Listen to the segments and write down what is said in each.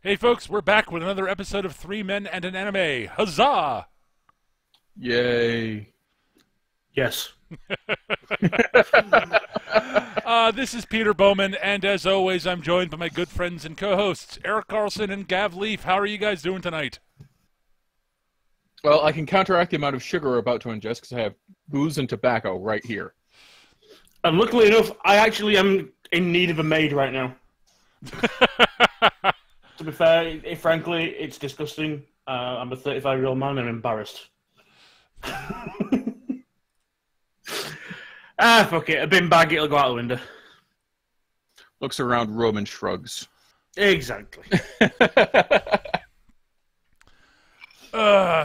Hey folks, we're back with another episode of Three Men and an Anime. Huzzah! Yay. Yes. This is Peter Bowman, and as always, I'm joined by my good friends and co-hosts, Eric Carlson and Gav Leaf. How are you guys doing tonight? Well, I can counteract the amount of sugar we're about to ingest because I have booze and tobacco right here. And luckily enough, I actually am in need of a maid right now. To be fair, frankly, it's disgusting. I'm a 35-year-old man and I'm embarrassed. Fuck it. A bin bag, it'll go out the window. Looks around, Roman shrugs. Exactly.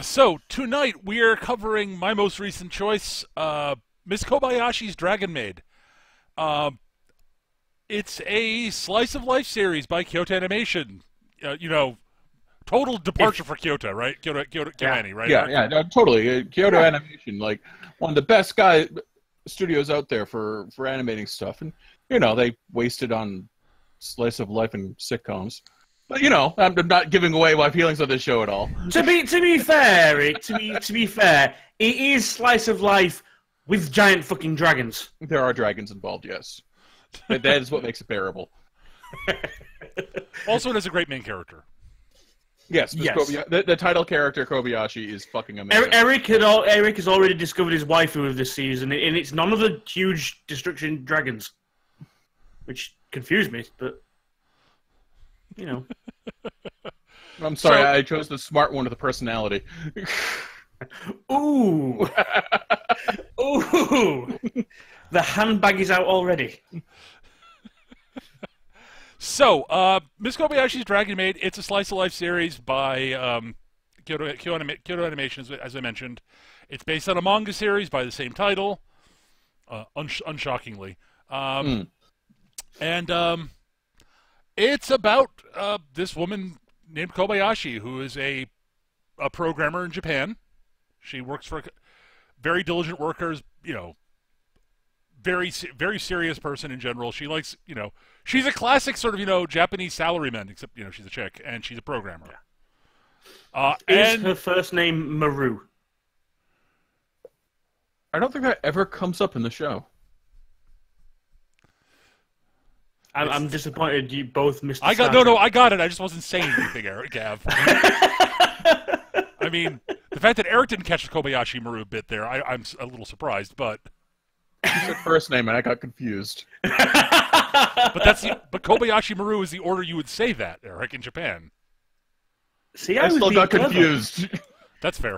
So, tonight we are covering my most recent choice, Miss Kobayashi's Dragon Maid. It's a slice-of-life series by Kyoto Animation. Total departure for Kyoto, right? Kyoto-Ani, right? Yeah, no, totally. Kyoto Animation, like one of the best studios out there for animating stuff. And, they wasted on slice of life and sitcoms. But, I'm not giving away my feelings on this show at all. To be fair, it is slice of life with giant fucking dragons. There are dragons involved, yes. That is what makes it bearable. Also, it has a great main character. Yes. The title character, Kobayashi, is fucking amazing. Eric has already discovered his waifu of this season, and it's none of the huge destruction dragons. Which confused me, but, I'm sorry, I chose the smart one with the personality. Ooh! Ooh! The handbag is out already. So, Miss Kobayashi's Dragon Maid, it's a slice-of-life series by Kyoto Animation, as I mentioned. It's based on a manga series by the same title, unshockingly. And it's about this woman named Kobayashi, who is a programmer in Japan. She works for very diligent workers, very serious person in general. She likes, she's a classic sort of, Japanese salaryman, except, she's a chick, and she's a programmer. Yeah. Is her first name Maru? I don't think that ever comes up in the show. I'm disappointed you both missed. I got it. I just wasn't saying anything, Eric, Gav. I mean, the fact that Eric didn't catch the Kobayashi Maru bit there, I'm a little surprised, but... You said first name, and I got confused. But Kobayashi Maru is the order you would say that, Eric, in Japan. See, I still got confused. That's fair.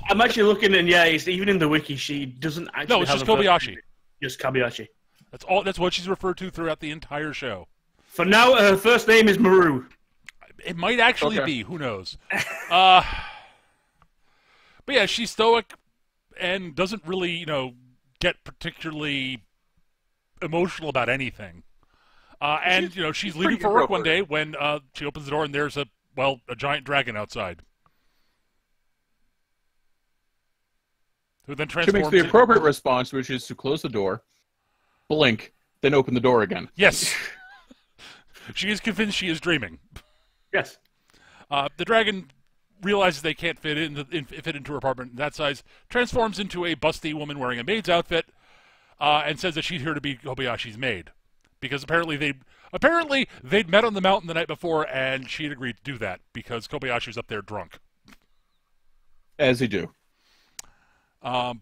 I'm actually looking, and even in the wiki, she doesn't actually. No, it's just Kobayashi. Just Kobayashi. That's what she's referred to throughout the entire show. For now, her first name is Maru. It might actually be. Who knows? But yeah, she's stoic and doesn't really, get particularly emotional about anything. And she's leaving for work one day when she opens the door and there's a giant dragon outside. Who then transforms. She makes the appropriate response, which is to close the door, blink, then open the door again. Yes. She is convinced she is dreaming. Yes. The dragon realizes they can't fit into her apartment that size, transforms into a busty woman wearing a maid's outfit, and says that she's here to be Kobayashi's maid. Because apparently they'd met on the mountain the night before, and she'd agreed to do that, because Kobayashi's up there drunk. As they do. And,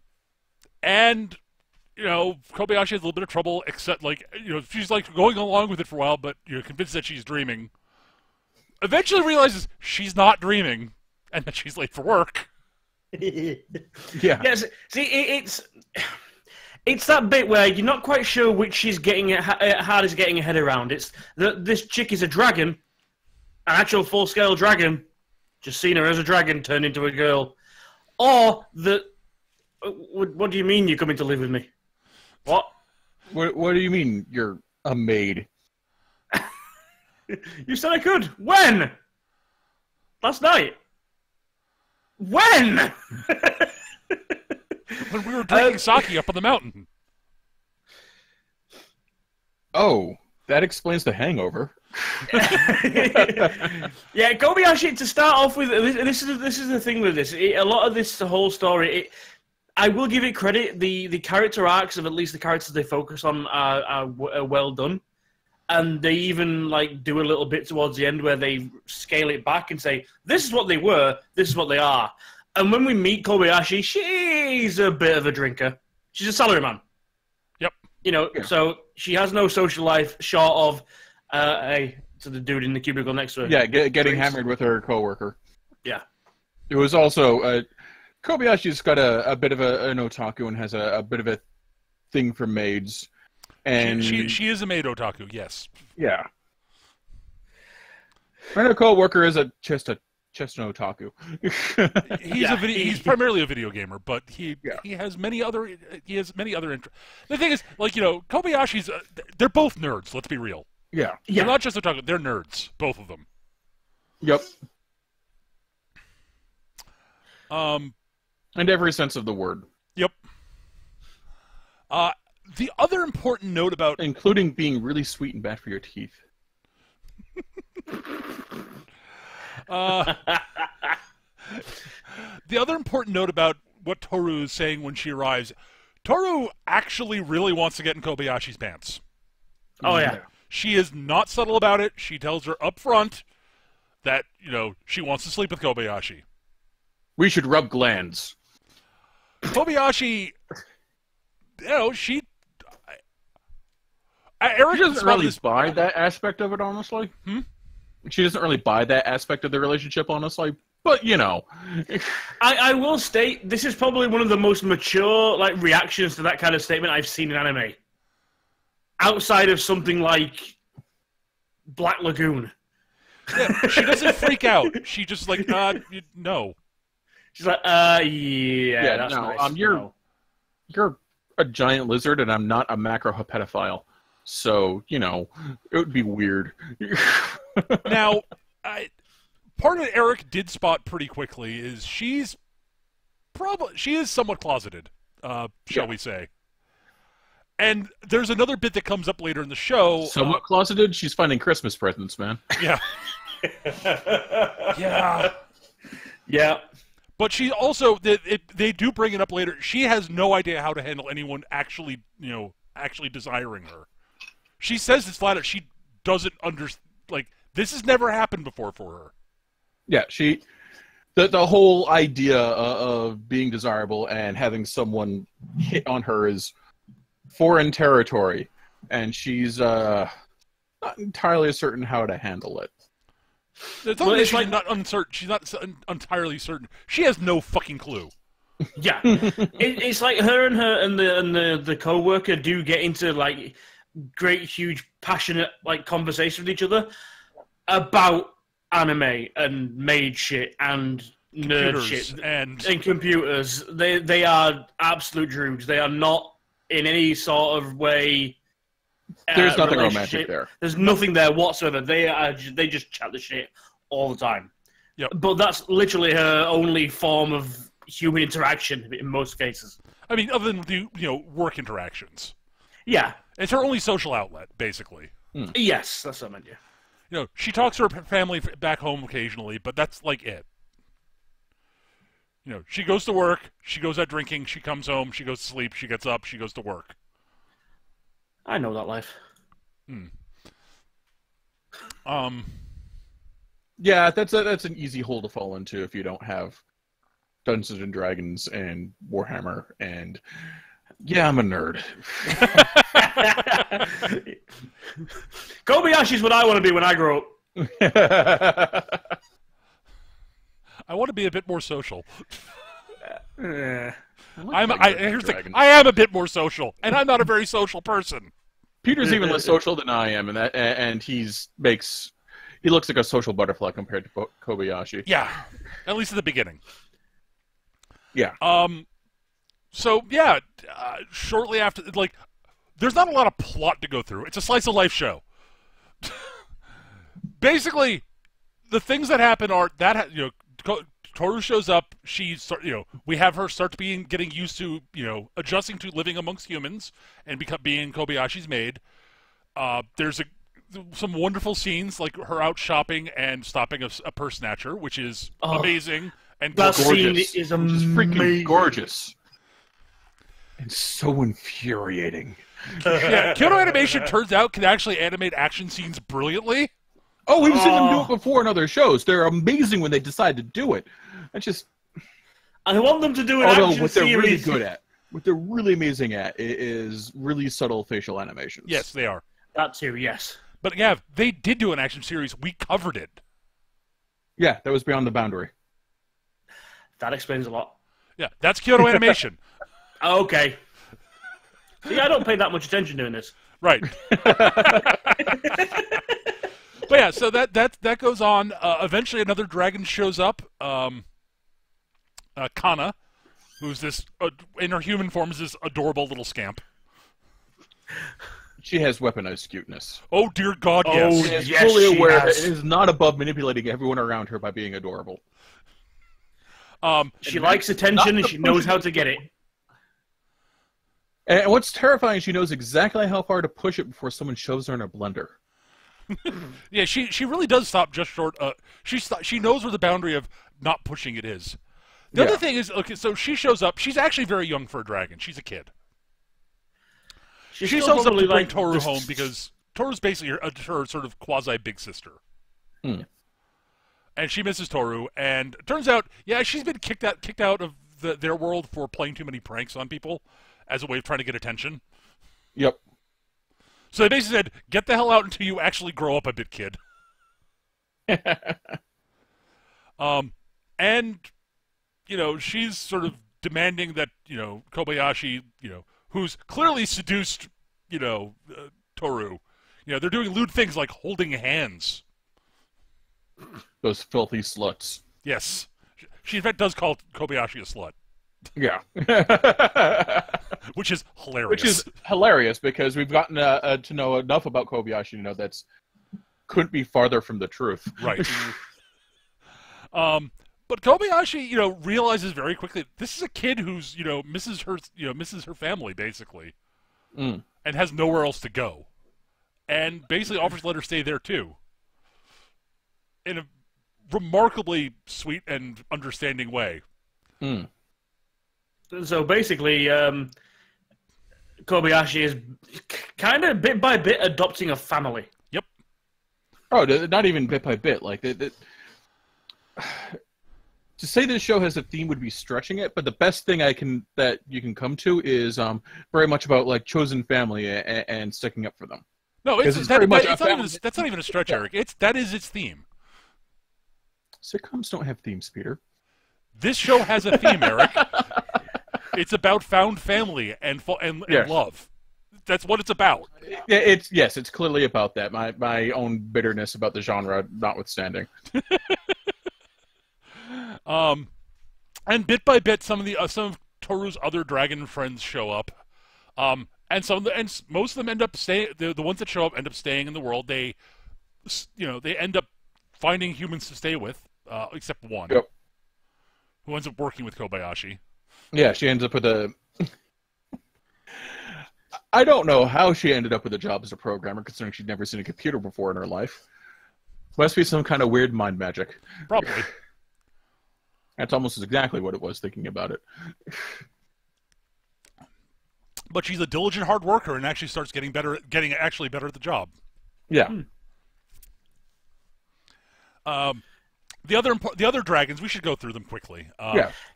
Kobayashi has a little bit of trouble, except, she's, going along with it for a while, but, convinced that she's dreaming. Eventually realizes she's not dreaming, and that she's late for work. Yeah. Yes. See, it's that bit where you're not quite sure which she's hard is getting her head around. It's this chick is a dragon, an actual full-scale dragon, just seen her as a dragon turned into a girl, or what do you mean you're coming to live with me? What? What do you mean you're a maid? You said I could. When? Last night. When? When we were drinking sake up on the mountain. Oh, that explains the hangover. Yeah, Kobayashi. To start off with, this is the thing with this. A lot of this whole story. I will give it credit. The character arcs of at least the characters they focus on are well done, and they even like do a little bit towards the end where they scale it back and say, "This is what they were. This is what they are." And when we meet Kobayashi, she's a bit of a drinker. She's a salaryman. Yep. You know, so she has no social life short of, hey, to the dude in the cubicle next to her. Yeah, getting hammered with her coworker. Yeah. It was also Kobayashi's got a bit of an otaku and has a bit of a thing for maids, and she is a maid otaku. Yes. Yeah. And her coworker is just an otaku. He's primarily a video gamer, but he has many other interests. The thing is, like, you know, Kobayashi's they're both nerds. Let's be real. Yeah. They're not just otaku; they're nerds, both of them. Yep. In every sense of the word. Yep. The other important note about including being really sweet and bad for your teeth. The other important note about what Toru is saying when she arrives, Toru actually really wants to get in Kobayashi's pants. Oh, yeah. She is not subtle about it. She tells her up front that, you know, she wants to sleep with Kobayashi. We should rub glands. Kobayashi, you know, Eric doesn't really buy that aspect of it, honestly. She doesn't really buy that aspect of the relationship, honestly. But, you know. I will state, this is probably one of the most mature reactions to that kind of statement I've seen in anime. Outside of something like Black Lagoon. Yeah, she doesn't freak out. She just no. She's like, yeah, that's no, nice. You're a giant lizard, and I'm not a macropedophile. So, you know, it would be weird. Now, part of Eric did spot pretty quickly is she is somewhat closeted, shall we say. And there's another bit that comes up later in the show. Somewhat closeted? She's finding Christmas presents, man. Yeah. Yeah. Yeah. But she also, they do bring it up later, she has no idea how to handle anyone actually desiring her. She says this flat out, she doesn't this has never happened before for her. Yeah, the whole idea of being desirable and having someone hit on her is foreign territory, and she's not entirely certain how to handle it. She's not uncertain. She's not entirely certain. She has no fucking clue. Yeah, it's like her and the co-worker do get into great, huge, passionate conversation with each other about anime and Maid shit and nerd shit and computers. They are absolute droogs. They are not in any sort of way. There's nothing romantic there. There's nothing there whatsoever. They just chat the shit all the time. Yep. But that's literally her only form of human interaction in most cases. I mean, other than work interactions. Yeah. It's her only social outlet, basically. Yes, that's what I meant. Yeah. You know, she talks to her family back home occasionally, but that's it. You know, she goes to work, she goes out drinking, she comes home, she goes to sleep, she gets up, she goes to work. I know that life. Yeah, that's an easy hole to fall into if you don't have Dungeons and Dragons and Warhammer and yeah, I'm a nerd. Kobayashi's what I want to be when I grow up. I want to be a bit more social. I am a bit more social, and I'm not a very social person. Peter's even less social than I am, and he looks like a social butterfly compared to Kobayashi. Yeah, at least at the beginning. Yeah. So yeah, shortly after, there's not a lot of plot to go through. It's a slice of life show. Basically, the things that happen are that Toru shows up. We have her start getting used to adjusting to living amongst humans and being Kobayashi's maid. There's some wonderful scenes, like her out shopping and stopping a purse snatcher, which is amazing and that scene gorgeous. is freaking gorgeous and so infuriating. Yeah, Kyoto Animation turns out can actually animate action scenes brilliantly. Oh, we've seen them do it before in other shows. They're amazing when they decide to do it. I want them to do an action what they're series. really good at, what they're really amazing at, is really subtle facial animations. Yes, they are. That too, yes. But yeah, they did do an action series. We covered it. Yeah, that was Beyond the Boundary. That explains a lot. Yeah, that's Kyoto Animation. Okay. See, I don't pay that much attention doing this. Right. But yeah, so that goes on. Eventually, another dragon shows up. Kana, who's this in her human form is this adorable little scamp. She has weaponized cuteness. Oh dear God, yes. She is yes, fully she aware has. that it is not above manipulating everyone around her by being adorable. She likes attention and she knows how to get it. And what's terrifying, she knows exactly how far to push it before someone shoves her in a blender. Yeah, she really does stop just short. She knows where the boundary of not pushing it is. The other thing is, okay, so she shows up. She's actually very young for a dragon. She's a kid. She shows up to bring Toru home because Toru's basically her sort of quasi-big sister. Hmm. And she misses Toru, and it turns out, yeah, she's been kicked out of their world for playing too many pranks on people as a way of trying to get attention. Yep. So they basically said, get the hell out until you actually grow up a bit, kid. And, you know, she's sort of demanding that, you know, Kobayashi, you know, who's clearly seduced, you know, Toru. You know, they're doing lewd things like holding hands. Those filthy sluts. Yes. She in fact does call Kobayashi a slut. Yeah. Which is hilarious. Which is hilarious because we've gotten to know enough about Kobayashi to know that's couldn't be farther from the truth. Right. But Kobayashi, you know, realizes very quickly this is a kid who's, you know, misses her family basically, and has nowhere else to go, and basically offers to let her stay there too. In a remarkably sweet and understanding way. Mm. So basically, Kobayashi is kind of bit by bit adopting a family. Yep. Oh, not even bit by bit. Like to say this show has a theme would be stretching it, but the best thing that you can come to is very much about like chosen family and sticking up for them. No, that's not even a stretch, Eric. That is its theme. Sitcoms don't have themes, Peter. This show has a theme, Eric. It's about found family and love. That's what it's about. It's clearly about that. My own bitterness about the genre notwithstanding. And bit by bit, some of Toru's other dragon friends show up, and most of them end up staying. The ones that show up end up staying in the world. They end up finding humans to stay with, except one, who ends up working with Kobayashi. Yeah, she ends up with a. I don't know how she ended up with a job as a programmer, considering she'd never seen a computer before in her life. Must be some kind of weird mind magic. Probably. That's almost exactly what it was, thinking about it. But she's a diligent hard worker and actually starts getting better at the job. Yeah. The other dragons, we should go through them quickly.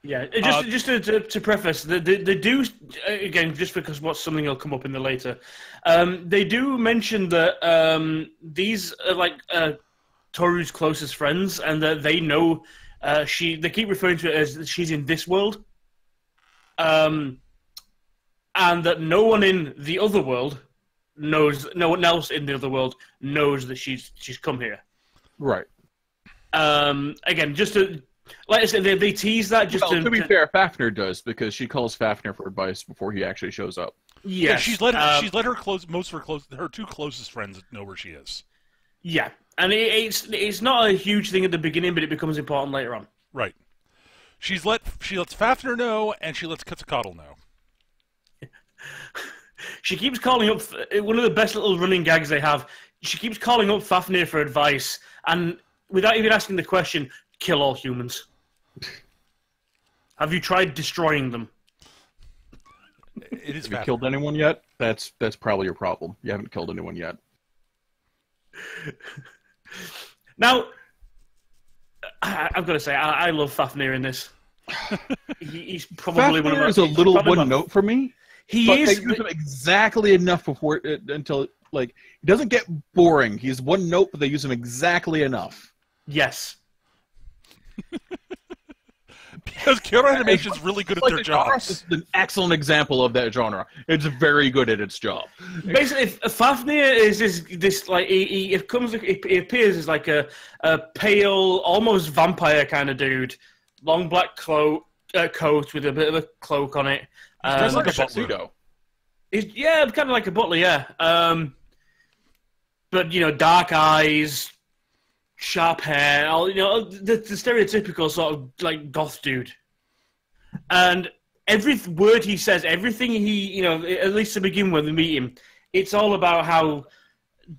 Just to preface, they do, again, just because something will come up in the later. They do mention that these are like Toru's closest friends, and that they know. They keep referring to it as she's in this world, and that no one in the other world knows. No one else in the other world knows that she's come here. Right. Again, just to, like I said, they tease that. To be fair, Fafnir does, because she calls Fafnir for advice before he actually shows up. Yeah, she's let her two closest friends know where she is. Yeah. And it's not a huge thing at the beginning, but it becomes important later on. Right. She lets Fafnir know, and she lets Quetzalcoatl know. She keeps calling up. One of the best little running gags they have. she keeps calling up Fafnir for advice, and without even asking the question, kill all humans. Have you tried destroying them? It is. Have you killed anyone yet? That's probably your problem. You haven't killed anyone yet. Now, I've got to say, I love Fafnir in this. He's probably one of Fafnir is a little one note for me. He but is. They use him exactly enough until he doesn't get boring. He's one note, but they use him exactly enough. Yes. Because Kyoto Animation is really good at their jobs. This is an excellent example of that genre. It's very good at its job. Basically, Fafnir is this like he appears as like a pale, almost vampire kind of dude, long black coat with a bit of a cloak on it. He's like a tuxedo. Yeah, kind of like a butler. Yeah, but dark eyes. Sharp hair, the stereotypical sort of like goth dude, and every word he says, everything he, at least to begin with, when we meet him, it's all about how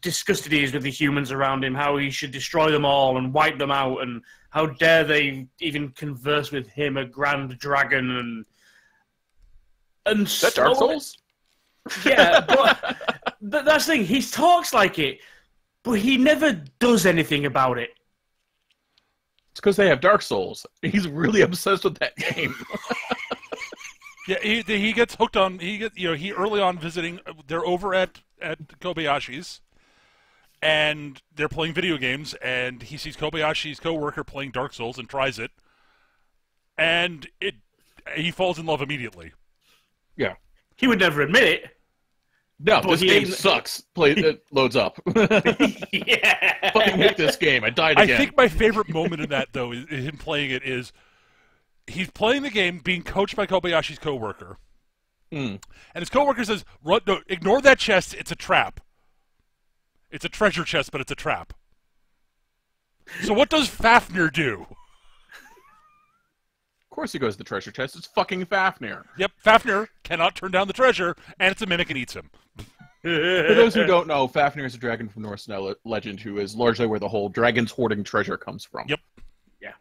disgusted he is with the humans around him, how he should destroy them all and wipe them out, and how dare they even converse with him, a grand dragon, and that Dark Souls? Yeah, but that's the thing. He talks like it. But he never does anything about it. It's because they have Dark Souls. He's really obsessed with that game. Yeah, he gets hooked on. He early on visiting. They're over at Kobayashi's, and they're playing video games. And he sees Kobayashi's coworker playing Dark Souls and tries it, and he falls in love immediately. Yeah, he would never admit it. No, this game sucks. It loads up. Yeah. Fucking hate this game. I died again. I think my favorite moment in that, though, is him playing it is he's playing the game being coached by Kobayashi's coworker. And his coworker says, no, ignore that chest. It's a trap. It's a treasure chest, but it's a trap. So what does Fafnir do? Of course he goes to the treasure chest. It's fucking Fafnir. Yep, Fafnir cannot turn down the treasure, and it's a mimic and eats him. For those who don't know, Fafnir is a dragon from Norse legend who is largely where the whole dragons hoarding treasure comes from. Yep. Yeah.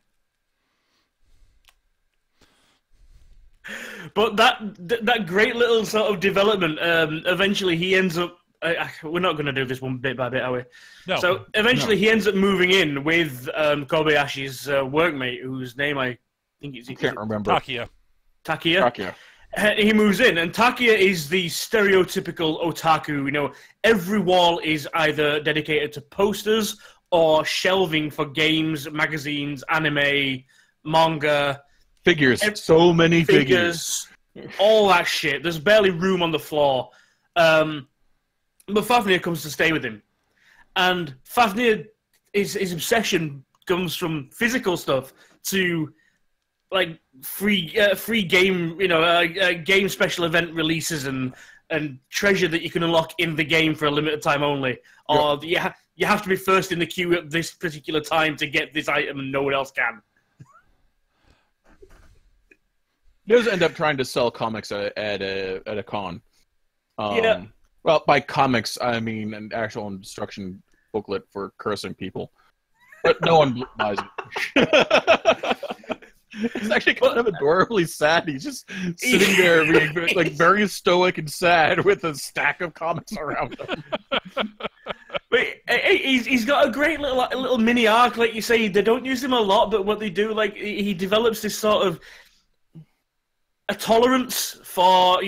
But that great little sort of development, eventually he ends up... we're not going to do this one bit by bit, are we? No. So eventually he ends up moving in with Kobayashi's workmate, whose name I can't remember. Takia. He moves in, and Takia is the stereotypical otaku. Every wall is either dedicated to posters or shelving for games, magazines, anime, manga. Figures. So many figures. All that shit. There's barely room on the floor. But Fafnir comes to stay with him. And Fafnir, his obsession comes from physical stuff to... like free game, game special event releases and treasure that you can unlock in the game for a limited time only. Or you have to be first in the queue at this particular time to get this item and no one else can. He does end up trying to sell comics at a con. Yeah. Well, by comics, I mean an actual instruction booklet for cursing people. But no one buys it. It's actually kind of adorably sad. He's just sitting there being like very stoic and sad with a stack of comics around him. But he's got a great little mini arc, like you say. They don't use him a lot, but what they do, like he develops this sort of a tolerance for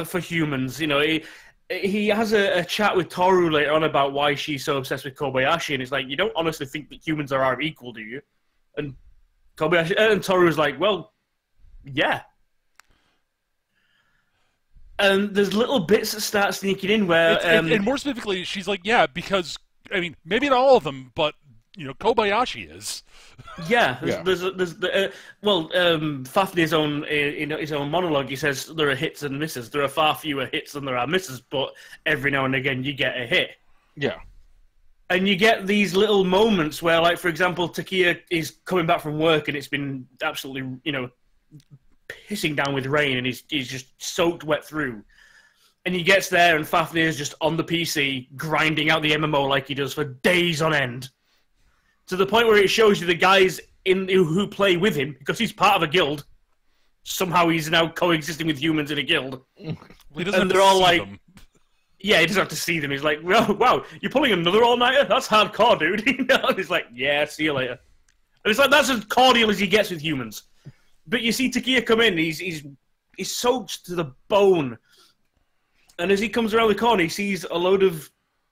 for humans. He has a chat with Toru later on about why she's so obsessed with Kobayashi, and it's like, you don't honestly think that humans are our equal, do you? And Kobayashi and Toru's like, well, yeah. And there's little bits that start sneaking in where... and more specifically, she's like, yeah, because, I mean, maybe not all of them, but, Kobayashi is. Yeah. Fafnir's own, in his own monologue, he says there are hits and misses. There are far fewer hits than there are misses, but every now and again you get a hit. Yeah. And you get these little moments where, like, for example, Takia is coming back from work and it's been absolutely, pissing down with rain and he's just soaked wet through. And he gets there, and Fafnir's just on the PC, grinding out the MMO like he does for days on end. To the point where it shows you the guys who play with him, because he's part of a guild. Somehow he's now coexisting with humans in a guild. Well, he doesn't and have they're to all see like... them. Yeah, he doesn't have to see them. He's like, wow, you're pulling another all-nighter? That's hardcore, dude. You know? He's like, yeah, see you later. And it's like, that's as cordial as he gets with humans. But you see Takia come in, he's soaked to the bone. And as he comes around the corner, he sees a load of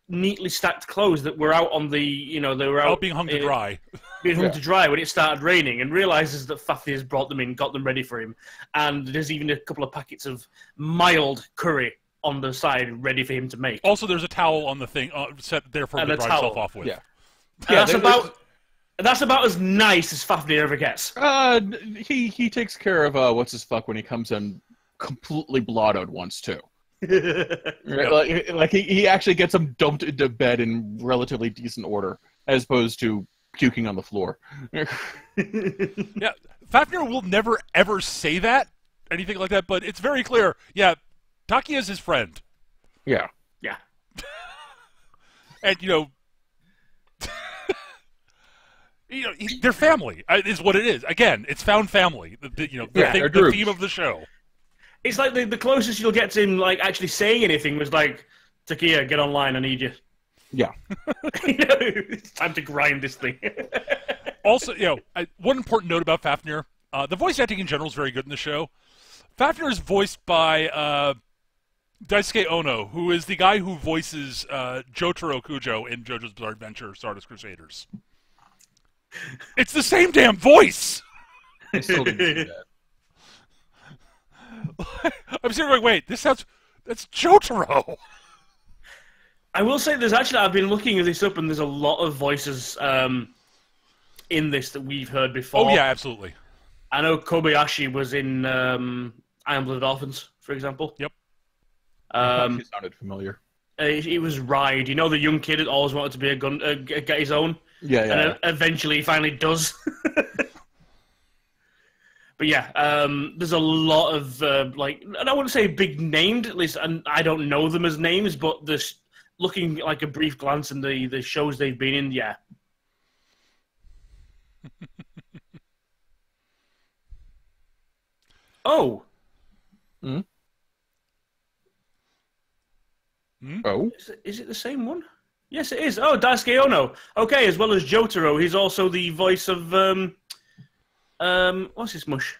neatly stacked clothes that were out on the, they were out... being hung to dry. Being hung to dry when it started raining, and realises that Fafnir's brought them in, got them ready for him. And there's even a couple of packets of mild curry on the side, ready for him to make. Also, there's a towel on the thing set there for him to dry himself off with. Yeah. That's about as nice as Fafnir ever gets. He takes care of what's his fuck when he comes in completely blottoed once too. Right? Like he actually gets him dumped into bed in relatively decent order, as opposed to puking on the floor. Yeah, Fafnir will never ever say anything like that, but it's very clear. Yeah, Taki is his friend. Yeah. Yeah. And they're family. Is what it is. Again, it's found family. The theme of the show. It's like the closest you'll get to him like actually saying anything was like, Takia, get online, I need you. Yeah. It's time to grind this thing. Also, one important note about Fafnir, the voice acting in general is very good in the show. Fafnir is voiced by Daisuke Ono, who is the guy who voices Jotaro Kujo in JoJo's Bizarre Adventure Stardust Crusaders. It's the same damn voice! I still didn't see that. I'm sitting going, wait, that's Jotaro! I will say I've been looking this up, and there's a lot of voices in this that we've heard before. Oh, yeah, absolutely. I know Kobayashi was in Iron-Blooded Orphans, for example. Yep. He sounded familiar. He was Ride. The young kid that always wanted to be get his own. Yeah. And eventually he finally does. But yeah, there's a lot of, and I wouldn't say big named, at least, and I don't know them as names, but this looking like a brief glance in the shows they've been in, yeah. Oh. Hmm? Oh? Is it the same one? Yes, it is. Oh, Daisuke Ono. Okay, as well as Jotaro, he's also the voice of, what's his mush?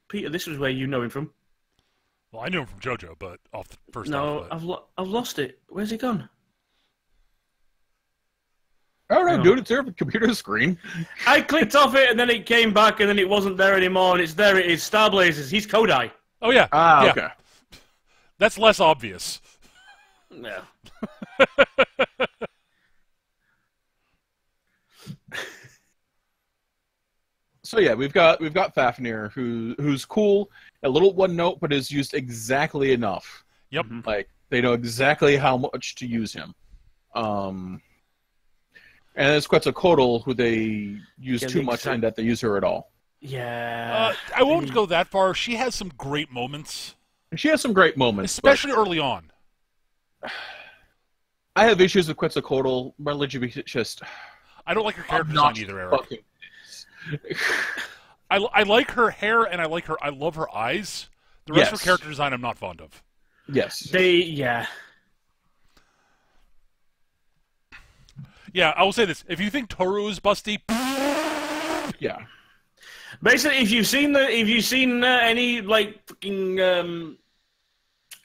Peter, this was where you know him from. Well, I knew him from JoJo, but off the first No, off, I've lost it. Where's he gone? Oh, no, dude, it's there on the computer screen. I clicked off it, and then it came back, and then it wasn't there anymore, and it's there. It is Star Blazers. He's Kodai. Oh, yeah. Ah, yeah. okay. That's less obvious. Yeah. So yeah, we've got Fafnir, who's cool, a little one note, but is used exactly enough. Yep. Like they know exactly how much to use him. And it's Quetzalcoatl, who they use too much, and that they use her at all. Yeah. I won't go that far. She has some great moments. She has some great moments, especially early on. I have issues with Quetzalcoatl. Religiously, just I don't like her character design either, Eric. I like her hair, and I love her eyes. The rest of her character design, I'm not fond of. Yes. Yeah, I will say this: if you think Toru is busty, yeah. Basically, if you've seen any like fucking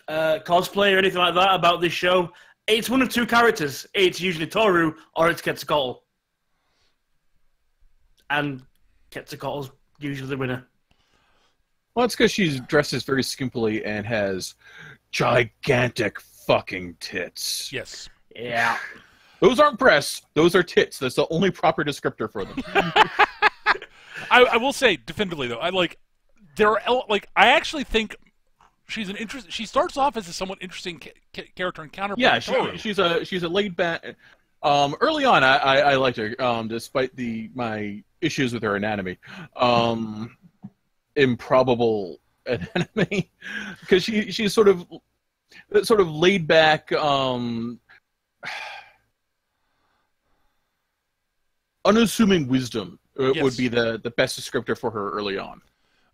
cosplay or anything like that about this show, it's one of two characters. It's usually Toru or it's Quetzalcoatl. And Quetzalcoatl's usually the winner. Well, it's because she's dresses very skimpily and has gigantic fucking tits. Yes. Yeah. Those aren't breasts. Those are tits. That's the only proper descriptor for them. I will say definitively though, I actually think she's an interest. She starts off as a somewhat interesting character and counterpart. Yeah, she's a laid back. Early on, I liked her, despite my issues with her anatomy. Improbable anatomy, because she's sort of that sort of laid back, unassuming wisdom would be the best descriptor for her early on.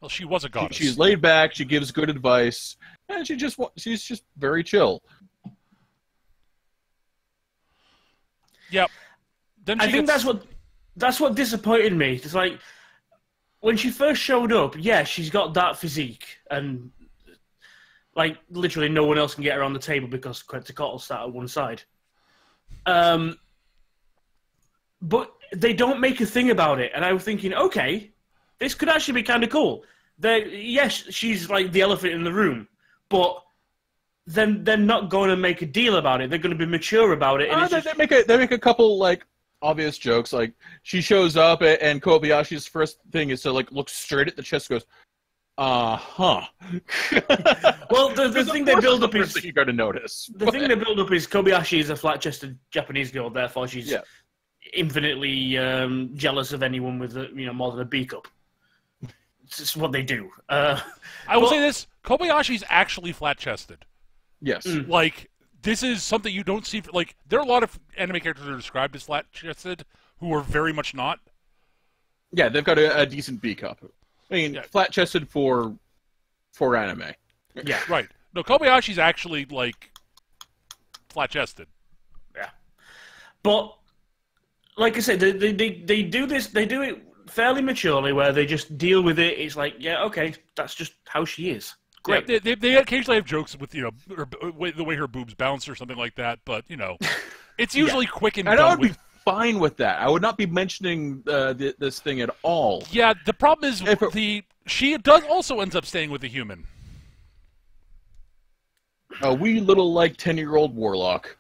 Well, she was a goddess. She's laid back. She gives good advice, and she's just very chill. Yep. Then I think that's what disappointed me. It's like when she first showed up, yeah, she's got that physique, and like literally no one else can get her on the table because Quetzalcoatl sat at one side. But they don't make a thing about it, and I was thinking, okay, this could actually be kind of cool. Yes, she's like the elephant in the room, but then they're not going to make a deal about it. They're going to be mature about it. And they make a couple like obvious jokes. Like she shows up, and Kobayashi's first thing is to like look straight at the chest. And goes, huh. Well, the thing they build up is you got to notice. The thing they build up is Kobayashi is a flat-chested Japanese girl, therefore she's infinitely jealous of anyone with more than a B cup. It's just what they do. I will say this: Kobayashi's actually flat-chested. Yes. Like this is something you don't see. Like there are a lot of anime characters that are described as flat-chested who are very much not. Yeah, they've got a decent B cup. I mean, flat-chested for anime. Yeah, right. No, Kobayashi's actually like flat-chested. Yeah, but like I said, they do this. They do it fairly maturely, where they just deal with it. It's like, yeah, okay, that's just how she is. Great. Yeah, they occasionally have jokes with the way her boobs bounce or something like that, but it's usually quick and done. I would be fine with that. I would not be mentioning this thing at all. Yeah, the problem is she does also ends up staying with the human. A wee little 10-year-old warlock.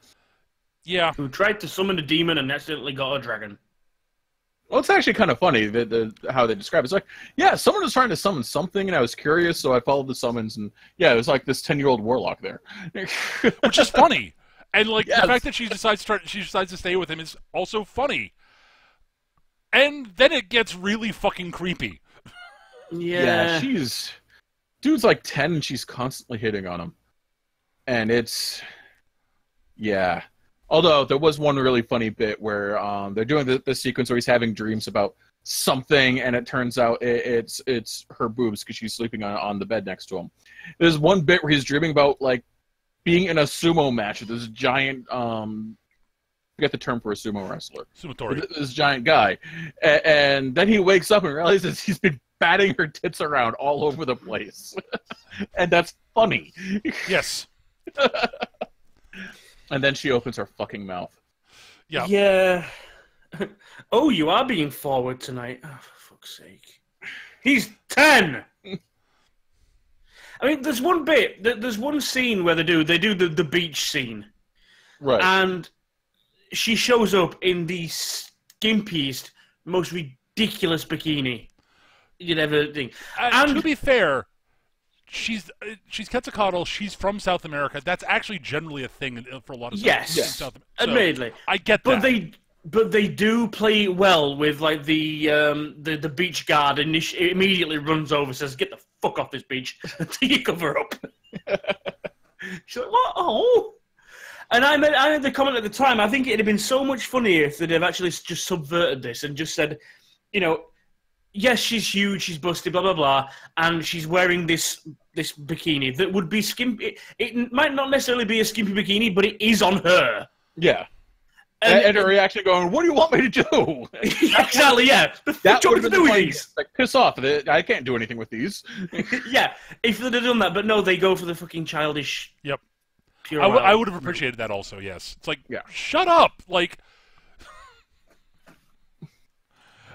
Yeah. Who tried to summon a demon and accidentally got a dragon. Well, it's actually kind of funny how they describe it. It's like, yeah, someone was trying to summon something, and I was curious, so I followed the summons, and yeah, it was like this 10-year-old warlock there. Which is funny. And the fact that she decides to stay with him is also funny. And then it gets really fucking creepy. Yeah. Dude's like 10 and she's constantly hitting on him. And it's Although there was one really funny bit where they're doing the sequence where he's having dreams about something, and it turns out it's her boobs because she's sleeping on the bed next to him. There's one bit where he's dreaming about being in a sumo match with this giant I forget the term for a sumo wrestler. Sumotori. This giant guy, and then he wakes up and realizes he's been batting her tits around all over the place, and that's funny. Yes. And then she opens her fucking mouth. Yeah. Yeah. Oh, you are being forward tonight. Oh, for fuck's sake. He's 10! I mean, there's one bit, there's one scene where they do the beach scene. Right. And she shows up in the skimpiest, most ridiculous bikini you'd ever think. And to be fair, she's Quetzalcoatl. She's from South America. That's actually generally a thing for a lot of South America. Admittedly, I get that. But they do play well with the beach guard, and immediately runs over, and says, "Get the fuck off this beach! Take your cover up." She's like, "What? Oh." And I made the comment at the time. I think it'd have been so much funnier if they'd have actually just subverted this and just said, yes, she's huge, she's busty, blah blah blah, and she's wearing this bikini that would be skimpy. It might not necessarily be a skimpy bikini, but it is on her. Yeah. And her reaction going, "What do you want me to do?" Exactly, yeah. That would have been these. Piss off. I can't do anything with these. Yeah, if they'd have done that, but no, they go for the fucking childish. Yep. I would have appreciated that also, yes. It's shut up!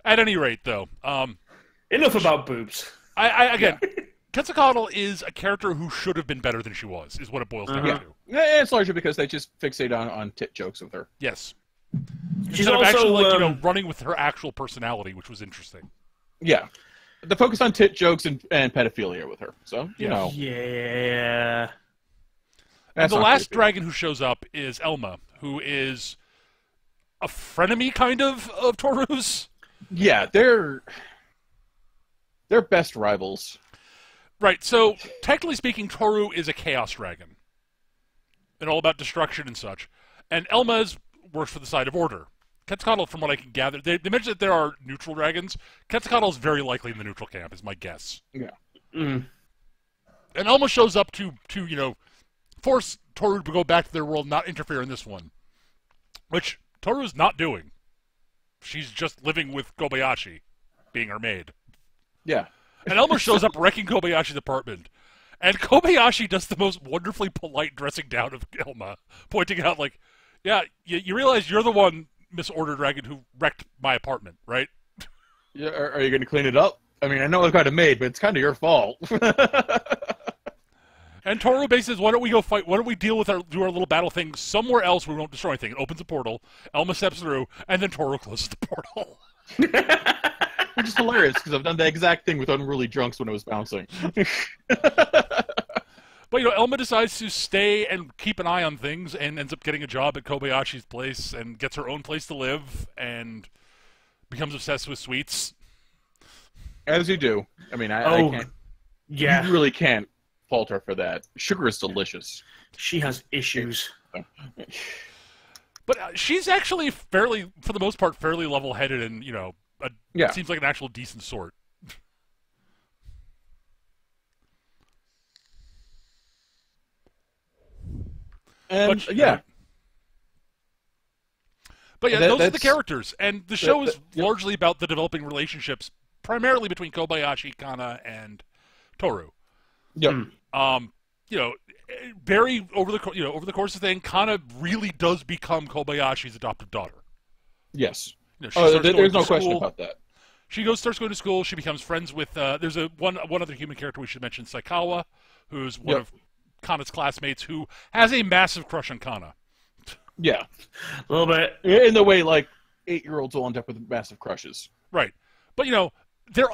At any rate, though. Enough about boobs. Again, Quetzalcoatl is a character who should have been better than she was, is what it boils down to. Yeah, it's largely because they just fixate on tit jokes with her. Yes. She's Instead also of actually, running with her actual personality, which was interesting. Yeah. The focus on tit jokes and pedophilia with her. So, Yeah. And the last dragon who shows up is Elma, who is a frenemy kind of Toru's. Yeah, they're best rivals. Right, so technically speaking, Toru is a chaos dragon. and all about destruction and such. And Elma works for the side of order. Quetzalcoatl, from what I can gather, they mentioned that there are neutral dragons. Quetzalcoatl is very likely in the neutral camp, is my guess. Yeah. Mm. And Elma shows up to force Toru to go back to their world, not interfere in this one. Which Toru's not doing. She's just living with Kobayashi, being her maid. Yeah. And Elma shows up wrecking Kobayashi's apartment. And Kobayashi does the most wonderfully polite dressing down of Elma, pointing out, like, yeah, you realize you're the one, Miss Order Dragon, who wrecked my apartment, right? Yeah. Are you going to clean it up? I mean, I know it's kind of made, but it's kind of your fault. And Toru basically says, why don't we go fight, why don't we do our little battle thing somewhere else where we won't destroy anything. It opens a portal, Elma steps through, and then Toru closes the portal. Which is hilarious, because I've done the exact thing with Unruly Drunks when it was bouncing. But, Elma decides to stay and keep an eye on things and ends up getting a job at Kobayashi's place and gets her own place to live and becomes obsessed with sweets. As you do. I mean, I can't. Yeah. You really can't fault her for that. Sugar is delicious. She has issues. But she's actually fairly, for the most part, fairly level-headed and, seems like an actual decent sort. And, But those are the characters. And the show is largely about the developing relationships, primarily between Kobayashi, Kana, and Toru. Yep. Very over the course of the thing, Kana really does become Kobayashi's adopted daughter. Yes. There's no question about that. She starts going to school. She becomes friends with. There's one other human character we should mention, Saikawa, who's one of Kana's classmates, who has a massive crush on Kana. Yeah, a little bit. In the way, like 8-year-olds will end up with massive crushes. Right, but there's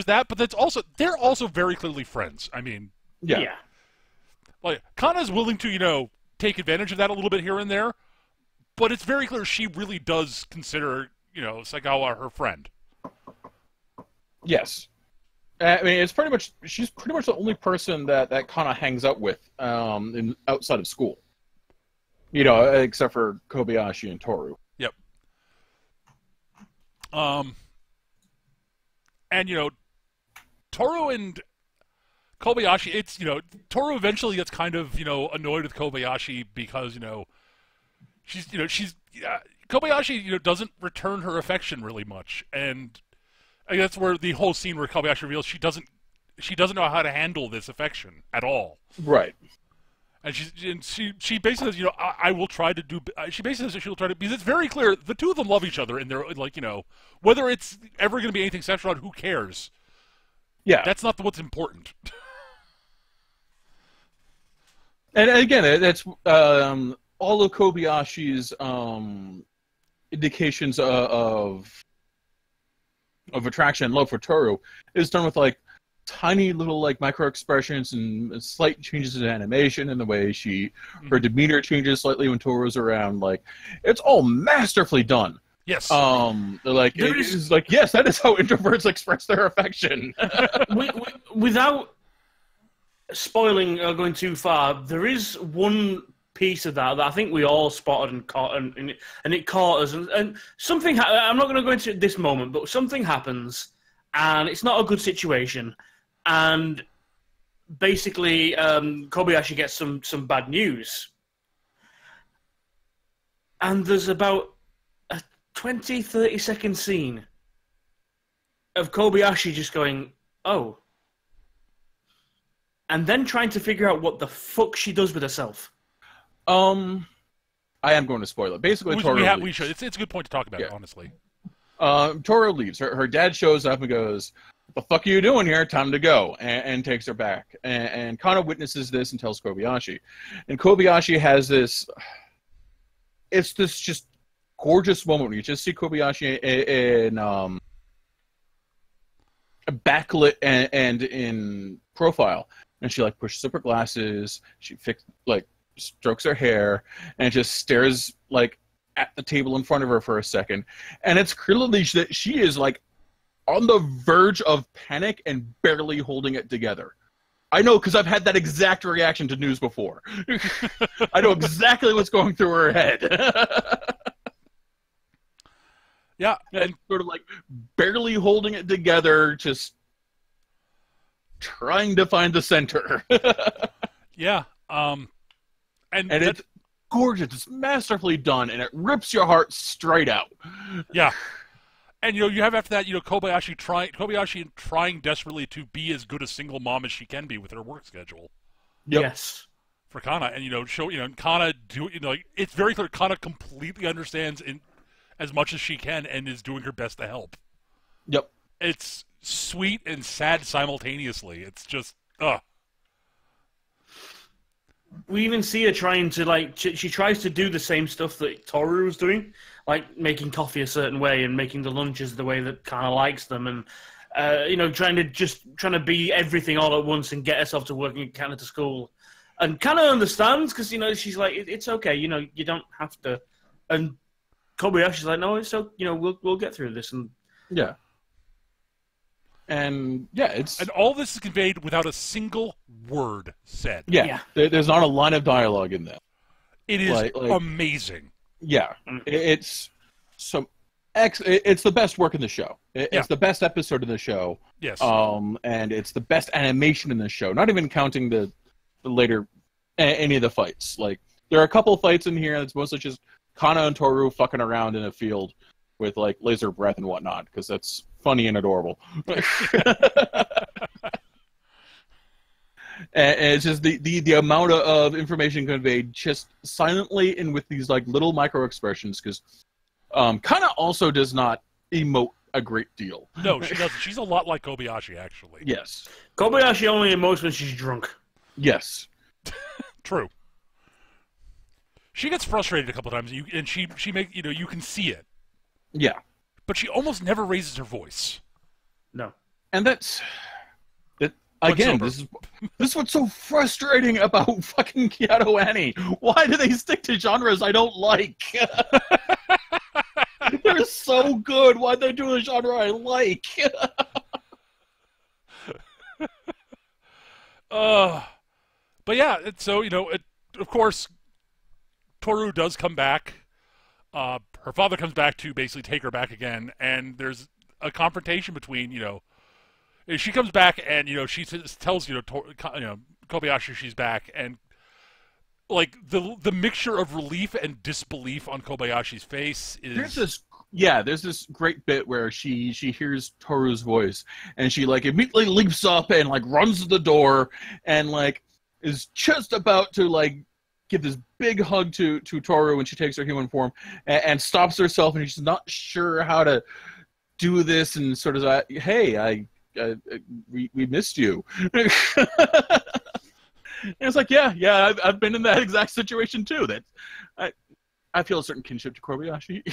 that, but they're also very clearly friends. I mean, yeah. Like Kana's willing to take advantage of that a little bit here and there, but it's very clear she really does consider Saikawa her friend. Yes. I mean, she's pretty much the only person that Kana hangs out with outside of school. Except for Kobayashi and Toru. Yep. And Toru and Kobayashi, it's Toru eventually gets kind of annoyed with Kobayashi because she's Kobayashi doesn't return her affection really much, and I guess that's where the whole scene where Kobayashi reveals she doesn't know how to handle this affection at all. Right. And she basically says, I will try to do. She basically says she'll try to, because it's very clear the two of them love each other, and they're like, whether it's ever going to be anything sexual, who cares? Yeah, that's not what's important. And again, that's all of Kobayashi's indications of attraction and love for Toru is done with like tiny little like micro expressions and slight changes in animation and the way her demeanor changes slightly when Toru's around. Like, it's all masterfully done. Yes. It's like, yes, that is how introverts express their affection. Without spoiling or going too far, there is one piece of that I think we all spotted and caught, and it caught us. And something, I'm not going to go into it this moment, but something happens, and it's not a good situation. And basically, Kobayashi gets some bad news. And there's about a 20, 30-second scene of Kobayashi just going, oh. And then trying to figure out what the fuck she does with herself. I am going to spoil it. Basically, Toru leaves. We should. It's a good point to talk about, honestly. Toru leaves. Her dad shows up and goes, "What the fuck are you doing here? Time to go," and takes her back. And Kana witnesses this and tells Kobayashi. And Kobayashi has this... It's this just gorgeous moment where you just see Kobayashi in backlit and in profile. And she like pushes up her glasses. She strokes her hair and just stares like at the table in front of her for a second. And it's clearly that she is like on the verge of panic and barely holding it together. I know because I've had that exact reaction to news before. I know exactly what's going through her head. Yeah, and sort of like barely holding it together, just trying to find the center. Yeah, and it's gorgeous. It's masterfully done, and it rips your heart straight out. Yeah. And, you have after that, Kobayashi trying desperately to be as good a single mom as she can be with her work schedule. Yep. Yes. For Kana, and, Kana it's very clear Kana completely understands as much as she can and is doing her best to help. Yep. It's sweet and sad simultaneously. It's just, We even see her trying to, she tries to do the same stuff that Toru was doing, like making coffee a certain way and making the lunches the way that Kana likes them, and, trying to be everything all at once and get herself to working at Kana to school. And Kana understands because, she's like, it's okay, you don't have to. And Kobayashi's like, no, it's so, we'll get through this. And yeah. And and all this is conveyed without a single word said. Yeah. There's not a line of dialogue in that. It is amazing. Yeah, it's it's the best work in the show. It's the best episode in the show. Yes. And it's the best animation in the show. Not even counting the later any of the fights. Like there are a couple of fights in here that's mostly just Kana and Toru fucking around in a field with like laser breath and whatnot because that's funny and adorable. And it's just the amount of information conveyed just silently and with these like little micro expressions because Kana also does not emote a great deal. No, she doesn't. She's a lot like Kobayashi, actually. Yes. Kobayashi only emotes when she's drunk. Yes. True. She gets frustrated a couple times, and she you can see it. Yeah. But she almost never raises her voice. No. And that's again, this is what's so frustrating about fucking Kyoto Annie. Why do they stick to genres I don't like? They're so good. Why'd they do a genre I like? But yeah, so of course, Toru does come back. Her father comes back to basically take her back again, and there's a confrontation between she comes back and she tells Kobayashi she's back, and like the mixture of relief and disbelief on Kobayashi's face is there's this great bit where she hears Toru's voice and she like immediately leaps up and like runs to the door and like is just about to like give this big hug to Toru when she takes her human form and stops herself and she's not sure how to do this and sort of hey we missed you. And it's like yeah I've been in that exact situation too. That I feel a certain kinship to Kobayashi.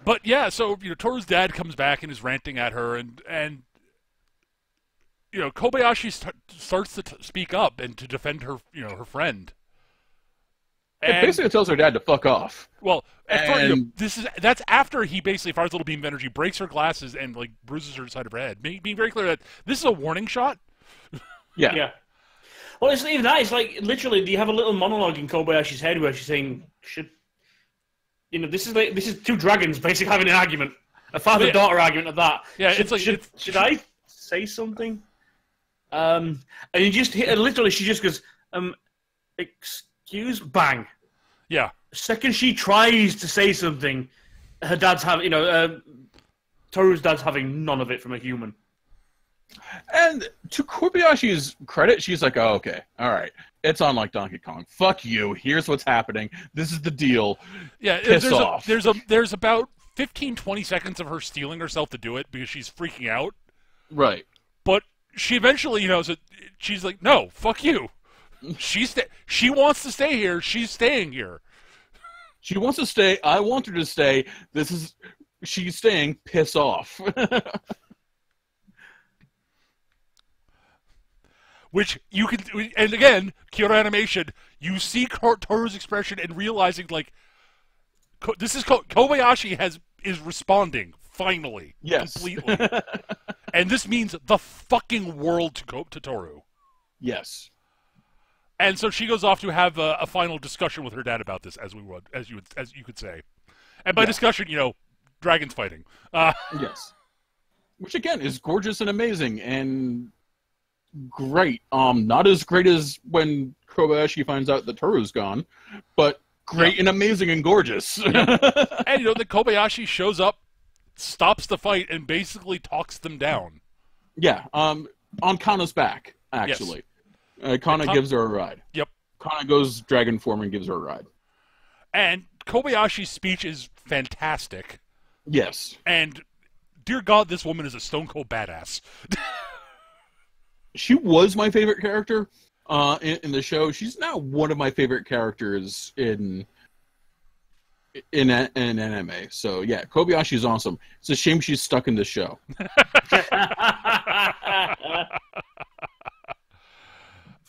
But yeah, so Toru's dad comes back and is ranting at her, and Kobayashi starts to speak up and to defend her her friend. And it basically tells her dad to fuck off. Well, that's after he basically fires a little beam of energy, breaks her glasses, and like bruises her side of her head, being very clear that this is a warning shot. Yeah. Well, it's not even that. It's like literally, you have a little monologue in Kobayashi's head where she's saying, this is two dragons basically having an argument, a father-daughter argument of that. Yeah, should I say something? And you just hit literally. She just goes, excuse, bang. Yeah. The second she tries to say something, her dad's having, Toru's dad's having none of it from a human. And to Kobayashi's credit, she's like, oh, okay, all right. It's on like Donkey Kong. Fuck you. Here's what's happening. This is the deal. Yeah, Piss off. There's about 15, 20 seconds of her stealing herself to do it because she's freaking out. Right. But she eventually, she's like, no, fuck you. She wants to stay here. She's staying here. She wants to stay. I want her to stay. She's staying. Piss off. Which you can, and again, Kyoto Animation, you see Toru's expression and realizing like, this is Kobayashi is responding finally, yes, completely, And this means the fucking world to Toru. Yes. And so she goes off to have a final discussion with her dad about this, as you could say. And by discussion, dragons fighting. Yes. Which again is gorgeous and amazing and great. Not as great as when Kobayashi finds out that Toru's gone, but great and amazing and gorgeous. And the Kobayashi shows up, stops the fight, and basically talks them down. Yeah. On Kana's back, actually. Yes. Kana gives her a ride. Yep. Kana goes dragon form and gives her a ride. And Kobayashi's speech is fantastic. Yes. And dear God, this woman is a stone cold badass. She was my favorite character in the show. She's now one of my favorite characters in anime. So yeah, Kobayashi's awesome. It's a shame she's stuck in this show.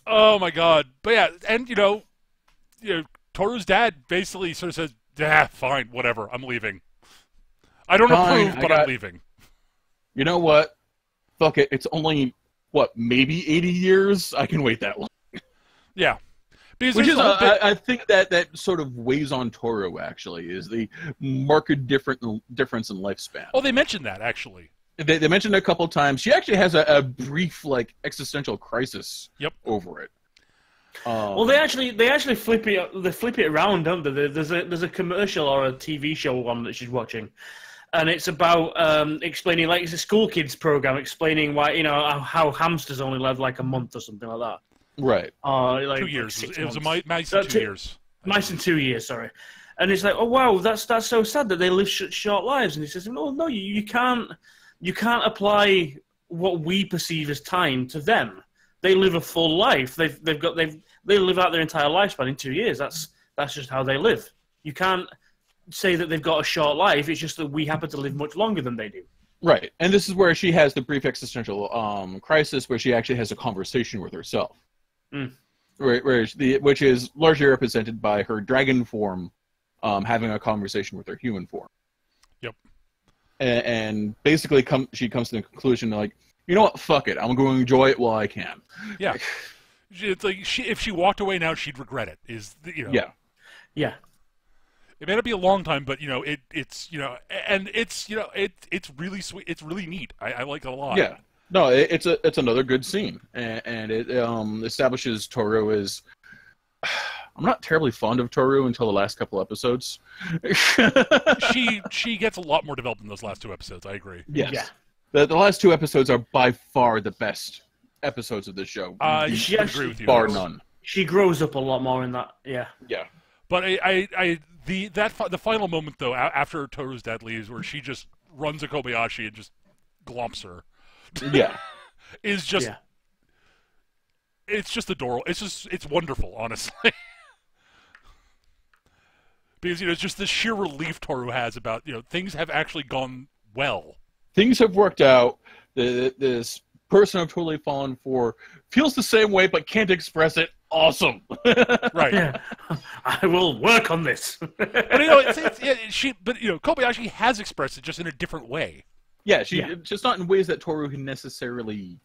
Oh my God! But yeah, and Toru's dad basically sort of says, "Yeah, fine, whatever. I'm leaving. I don't approve, but I'm leaving." You know what? Fuck it. It's only maybe 80 years. I can wait that long. Yeah, because which is I think that sort of weighs on Toru. Actually, is the marked difference in lifespan. Oh, they mentioned that actually. They mentioned it a couple times. She actually has a brief existential crisis. Yep. Over it. Well, they actually flip it around, don't they? There's a commercial or a TV show one that she's watching, and it's about explaining, it's a school kids program explaining why how hamsters only live like a month or something like that. Right. 2 years. It was mice in 2 years. Mice in 2 years. Sorry. And it's like, oh wow, that's so sad that they live short lives. And he says, oh no, you can't apply what we perceive as time to them. They live a full life. They live out their entire lifespan in 2 years. That's just how they live. You can't say that they've got a short life. It's just that we happen to live much longer than they do. Right, and this is where she has the brief existential crisis, where she actually has a conversation with herself, which is largely represented by her dragon form having a conversation with her human form. Yep. And basically, she comes to the conclusion like, you know what? Fuck it. I'm going to enjoy it while I can. Yeah. It's like if she walked away now, she'd regret it. Yeah. Yeah. It may not be a long time, but it's really sweet. It's really neat. I like it a lot. Yeah. No, it's another good scene, and it establishes Toru as. I'm not terribly fond of Toru until the last couple episodes. She gets a lot more developed in those last 2 episodes. I agree. Yes. Yeah. The last 2 episodes are by far the best episodes of the show. I agree with you. Bar none. She grows up a lot more in that. Yeah. Yeah. But the final moment though, after Toru's dad leaves, where she just runs a Kobayashi and just glomps her. Yeah. is just. Yeah. It's just adorable. It's wonderful, honestly. Because it's just the sheer relief Toru has about things have actually gone well. Things have worked out. This person I've totally fallen for feels the same way but can't express it. Awesome. Right. Yeah. I will work on this. But Kobayashi has expressed it just in a different way. Yeah, just not in ways that Toru can necessarily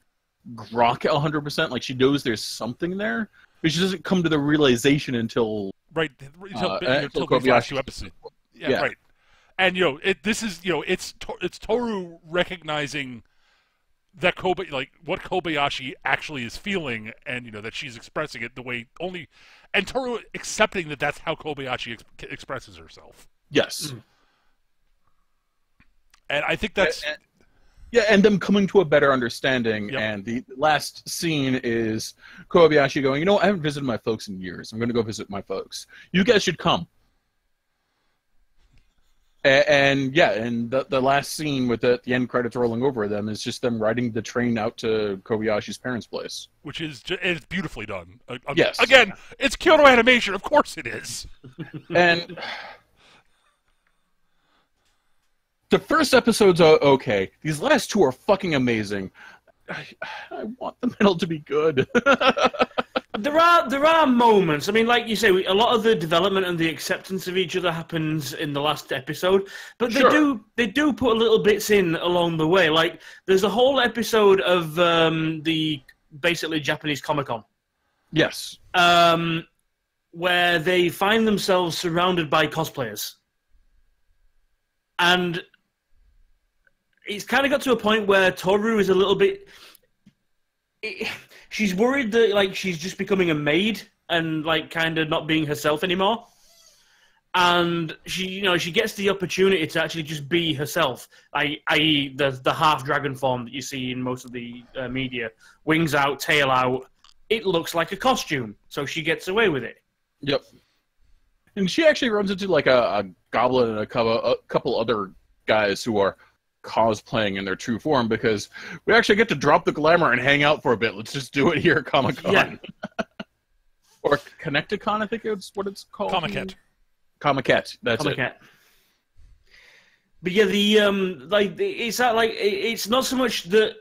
grok 100%. Like she knows there's something there, but she doesn't come to the realization until the last 2 episodes. Yeah, right. And it's Toru recognizing that what Kobayashi actually is feeling, and that she's expressing it the way and Toru accepting that that's how Kobayashi expresses herself. Yes. And I think that's and them coming to a better understanding. Yep. And the last scene is Kobayashi going, I haven't visited my folks in years. I'm going to go visit my folks. You guys should come. And the last scene with the end credits rolling over them is just them riding the train out to Kobayashi's parents' place, which is it's beautifully done. Yes, again, it's Kyoto Animation, of course it is. And the first episode's okay. These last 2 are fucking amazing. I want the middle to be good. There are moments. I mean, like you say, a lot of the development and the acceptance of each other happens in the last episode, but they do put little bits in along the way. Like there's a whole episode of the basically Japanese Comic-Con. Yes. Where they find themselves surrounded by cosplayers. And it's kind of got to a point where Toru is a little bit... She's worried that like she's just becoming a maid and like kind of not being herself anymore. And she gets the opportunity to actually just be herself, i.e. the half dragon form that you see in most of the media. Wings out, tail out. It looks like a costume, so she gets away with it. Yep. And she actually runs into like a goblin and a couple other guys who are cosplaying in their true form because we actually get to drop the glamour and hang out for a bit. Let's just do it here at Comic-Con. Yeah. Or Connecticon, I think it's what it's called. Comic-Con. That's Comic-Con. it. But yeah, it's not so much that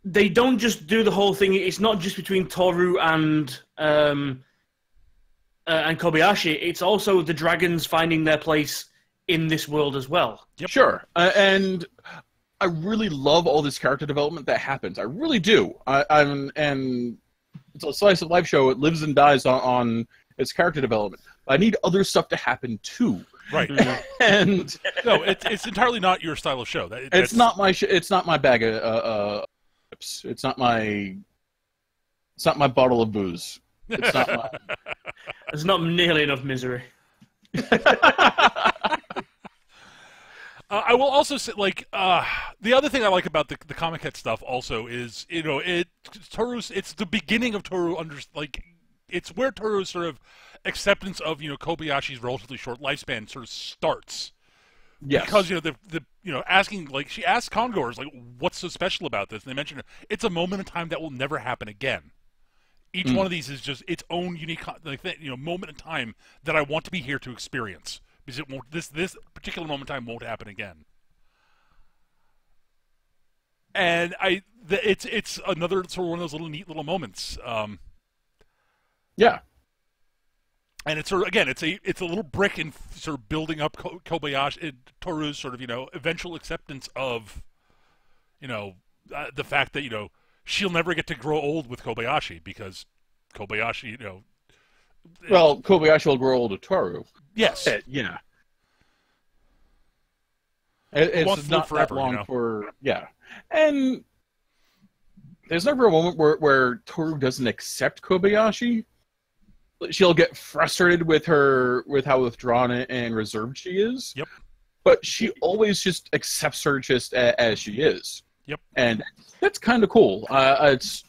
they don't just do the whole thing. It's not just between Toru and Kobayashi. It's also the dragons finding their place in this world as well. Yep. Sure. And I really love all this character development that happens. I really do. And it's a slice of life show. It lives and dies on its character development. I need other stuff to happen too. Right. And no, it's entirely not your style of show. It's not my it's not my bag of it's not my bottle of booze. It's not my... There's not nearly enough misery. I will also say, like, the other thing I like about the Comic-Con stuff also is, it's the beginning of Toru it's where Toru's sort of acceptance of, Kobayashi's relatively short lifespan sort of starts. Yes. Because, asking, like, she asks congoers, like, what's so special about this? And they mention it's a moment in time that will never happen again. Each one of these is just its own unique, moment in time that I want to be here to experience. Because it won't. This particular moment in time won't happen again. And it's another sort of one of those neat little moments. Yeah. And it's sort of, again, it's a little brick in sort of building up Kobayashi, Toru's sort of eventual acceptance of the fact that she'll never get to grow old with Kobayashi because Kobayashi well, Kobayashi will grow old with Toru. Yes. Yeah. It's not forever, that long for... Yeah. And there's never a moment where Toru doesn't accept Kobayashi. She'll get frustrated with how withdrawn and reserved she is. Yep. But she always just accepts her just as she is. Yep. And that's kind of cool. It's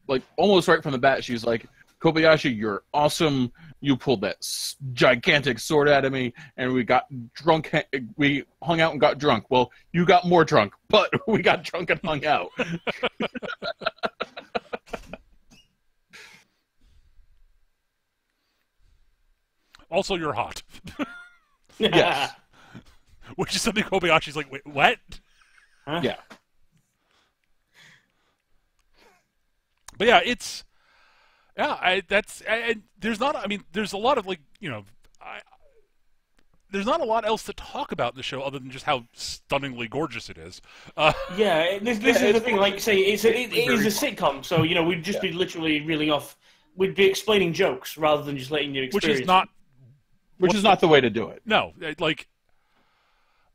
like almost right from the bat, she's like, Kobayashi, you're awesome. You pulled that gigantic sword out of me, and we got drunk. We hung out and got drunk. Well, you got more drunk, but we got drunk and hung out. Also, you're hot. Yes. Which is something Kobayashi's like, wait, what? Huh? Yeah. But yeah, it's... Yeah, there's not... I mean, there's a lot of, there's not a lot else to talk about in the show other than just how stunningly gorgeous it is. Yeah, this is the thing. Like you say, it is a sitcom, so we'd just be literally reeling off. We'd be explaining jokes rather than just letting you experience. Which is not the way to do it. No,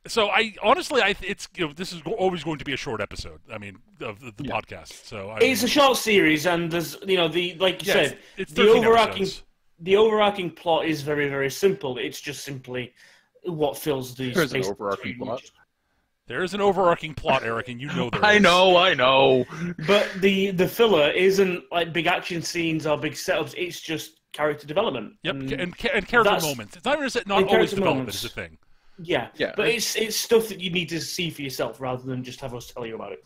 So it's this is always going to be a short episode. I mean, of the podcast. So it's a short series, and there's like you said, it's the overarching plot is very, very simple. It's just simply what fills the There's space. an overarching plot. There is an overarching plot, Eric, and you know there is. I know. But the filler isn't like big action scenes or big setups. It's just character development. Yep, and character moments. It's not always development is the thing. Yeah, but it's stuff that you need to see for yourself rather than just have us tell you about it.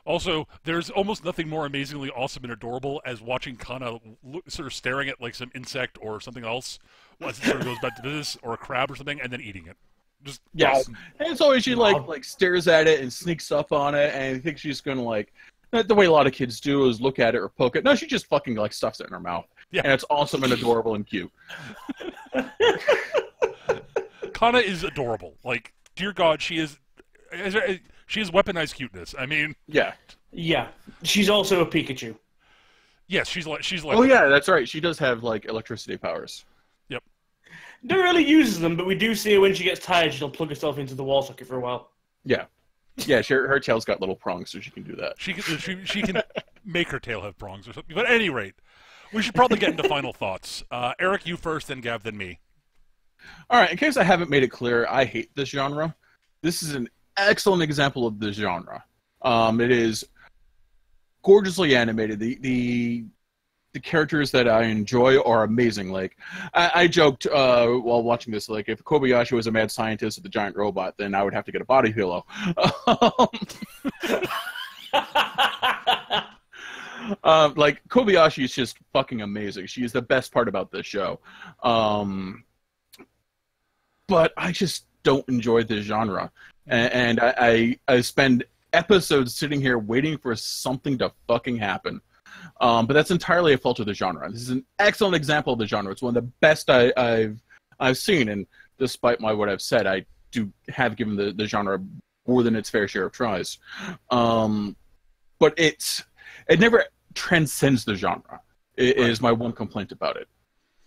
Also, there's almost nothing more amazingly awesome and adorable as watching Kana sort of staring at like some insect or something else once it sort of goes back to business, or a crab or something, and then eating it. Just Yes. dumb. And it's always she like stares at it and sneaks up on it and thinks she's gonna like the way a lot of kids do is look at it or poke it. No, she just fucking like stuffs it in her mouth. Yeah. And it's awesome and adorable and cute. Kana is adorable. Like, dear God, she is weaponized cuteness. I mean, Yeah. Yeah, she's also a Pikachu. yes, she's like. Oh yeah, that's right. She does have like electricity powers. Yep. Don't really uses them, but we do see her when she gets tired. She'll plug herself into the wall socket for a while. Yeah. Yeah, her tail's got little prongs, so she can do that. She can make her tail have prongs or something. But at any rate, we should probably get into final thoughts. Eric, you first, then Gav, then me. All right, in case I haven't made it clear, I hate this genre. This is an excellent example of this genre. It is gorgeously animated. The characters that I enjoy are amazing. Like I joked while watching this, like if Kobayashi was a mad scientist with a giant robot, then I would have to get a body pillow. Like Kobayashi is just fucking amazing. She is the best part about this show. But I just don't enjoy this genre, and I spend episodes sitting here waiting for something to fucking happen. But that's entirely a fault of the genre. This is an excellent example of the genre. It's one of the best I've seen, and despite what I've said, I do have given the genre more than its fair share of tries. But it never transcends the genre. It is my one complaint about it.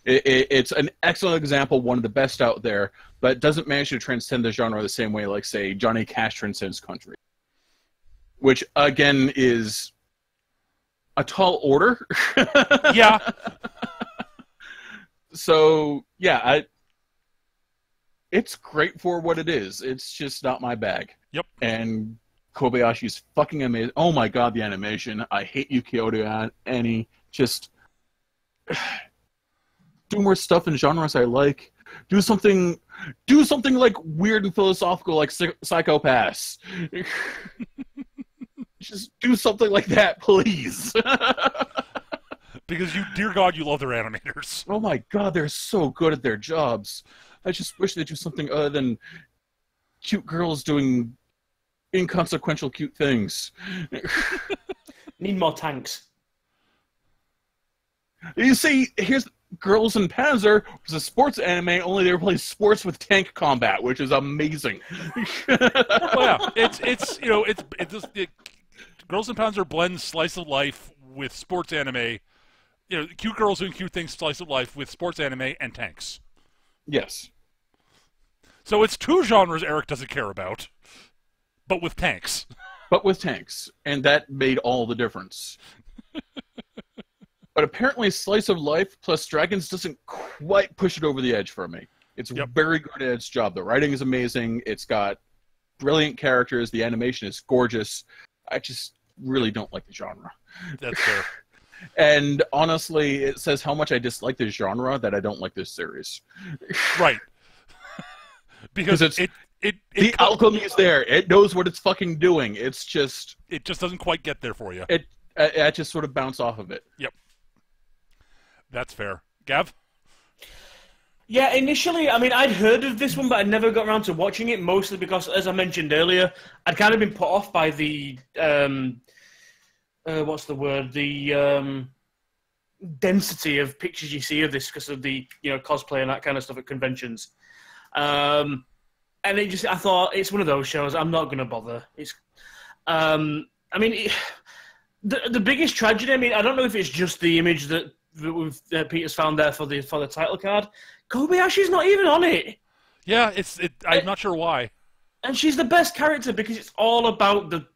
It's an excellent example, one of the best out there, but doesn't manage to transcend the genre the same way, like, say, Johnny Cash transcends country. Which, again, is a tall order. Yeah. So, yeah, it's great for what it is. It's just not my bag. Yep. And Kobayashi's fucking amazing. Oh my god, the animation. I hate you, Kyoto Annie. Just do more stuff in genres I like. Do something like weird and philosophical, like Psychopaths. Just do something like that, please. Because dear God, you love their animators. Oh my god, they're so good at their jobs. I just wish they'd do something other than cute girls doing inconsequential cute things. Need more tanks. You see, here's Girls in Panzer, which is a sports anime, only they replace sports with tank combat, which is amazing. Well, yeah, Girls in Panzer blends slice of life with sports anime. You know, cute girls doing cute things, slice of life with sports anime and tanks. Yes. So it's two genres Eric doesn't care about, but with tanks. But with tanks, and that made all the difference. But apparently Slice of Life plus Dragons doesn't quite push it over the edge for me. It's very good at its job. The writing is amazing. It's got brilliant characters. The animation is gorgeous. I just really don't like the genre. That's fair. And honestly, it says how much I dislike this genre that I don't like this series. Right. Because the alchemy is there. It knows what it's fucking doing. It just doesn't quite get there for you. I just sort of bounce off of it. Yep. That's fair. Gav? Yeah, initially, I mean, I'd heard of this one, but I'd never got around to watching it, mostly because, as I mentioned earlier, I'd kind of been put off by the, what's the word? The density of pictures you see of this because of the, cosplay and that kind of stuff at conventions. And I thought, it's one of those shows, I'm not going to bother. The biggest tragedy, I don't know if it's just the image that Peter's found there for the title card. Kobayashi's not even on it. Yeah, I'm not sure why. And she's the best character because it's all about the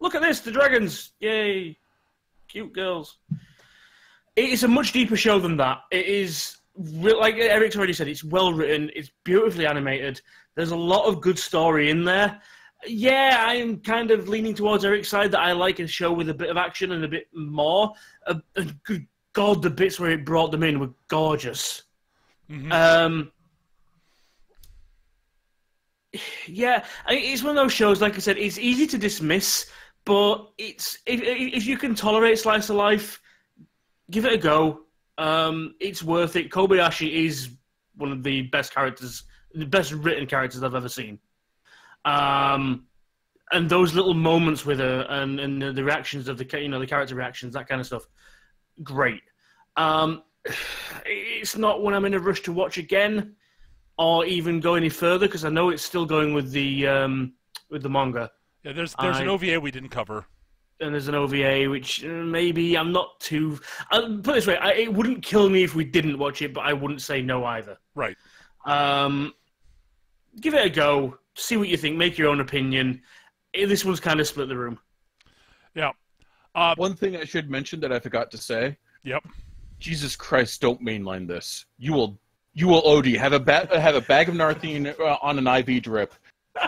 look at this, the dragons, yay, cute girls. It is a much deeper show than that. It is, like Eric's already said, it's well written, it's beautifully animated. There's a lot of good story in there. Yeah, I am kind of leaning towards Eric's side that I like a show with a bit of action and a bit more. Good God, the bits where it brought them in were gorgeous. Mm-hmm. Yeah, it's one of those shows, like I said, it's easy to dismiss, but if you can tolerate Slice of Life, give it a go. It's worth it. Kobayashi is one of the best characters the best written characters I've ever seen. And those little moments with her and the reactions of the character reactions, that kind of stuff, great. It's not when I'm in a rush to watch again, or even go any further, because I know it's still going with the manga. Yeah, there's an OVA we didn't cover. And there's an OVA, which maybe I'm not too... I'll put it this way, it wouldn't kill me if we didn't watch it, but I wouldn't say no either. Right. Give it a go, see what you think, make your own opinion. This one's kind of split the room. Yeah. One thing I should mention that I forgot to say. Yep. Jesus Christ, don't mainline this. You will OD. Have a bag of Narthine on an IV drip,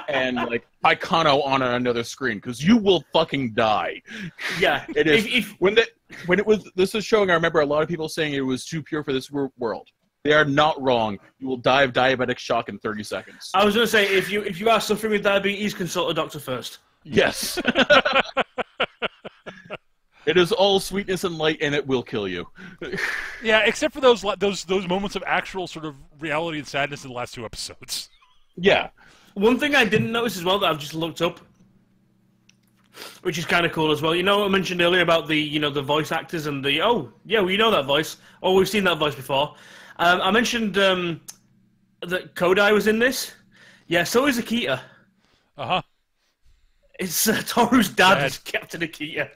and like Icano on another screen, because you will fucking die. Yeah. It is. When it was this was showing, I remember a lot of people saying it was too pure for this world. They are not wrong. You will die of diabetic shock in 30 seconds. I was going to say, if you are suffering with diabetes, consult a doctor first. Yes. It is all sweetness and light, and it will kill you. Yeah, except for those moments of actual sort of reality and sadness in the last 2 episodes. Yeah. One thing I didn't notice as well that I've just looked up, which is kind of cool as well. You know what I mentioned earlier about the voice actors and the we know that voice, or we've seen that voice before. I mentioned that Kodai was in this. Yeah, so is Akita. Uh-huh. It's Toru's dad is Captain Akita.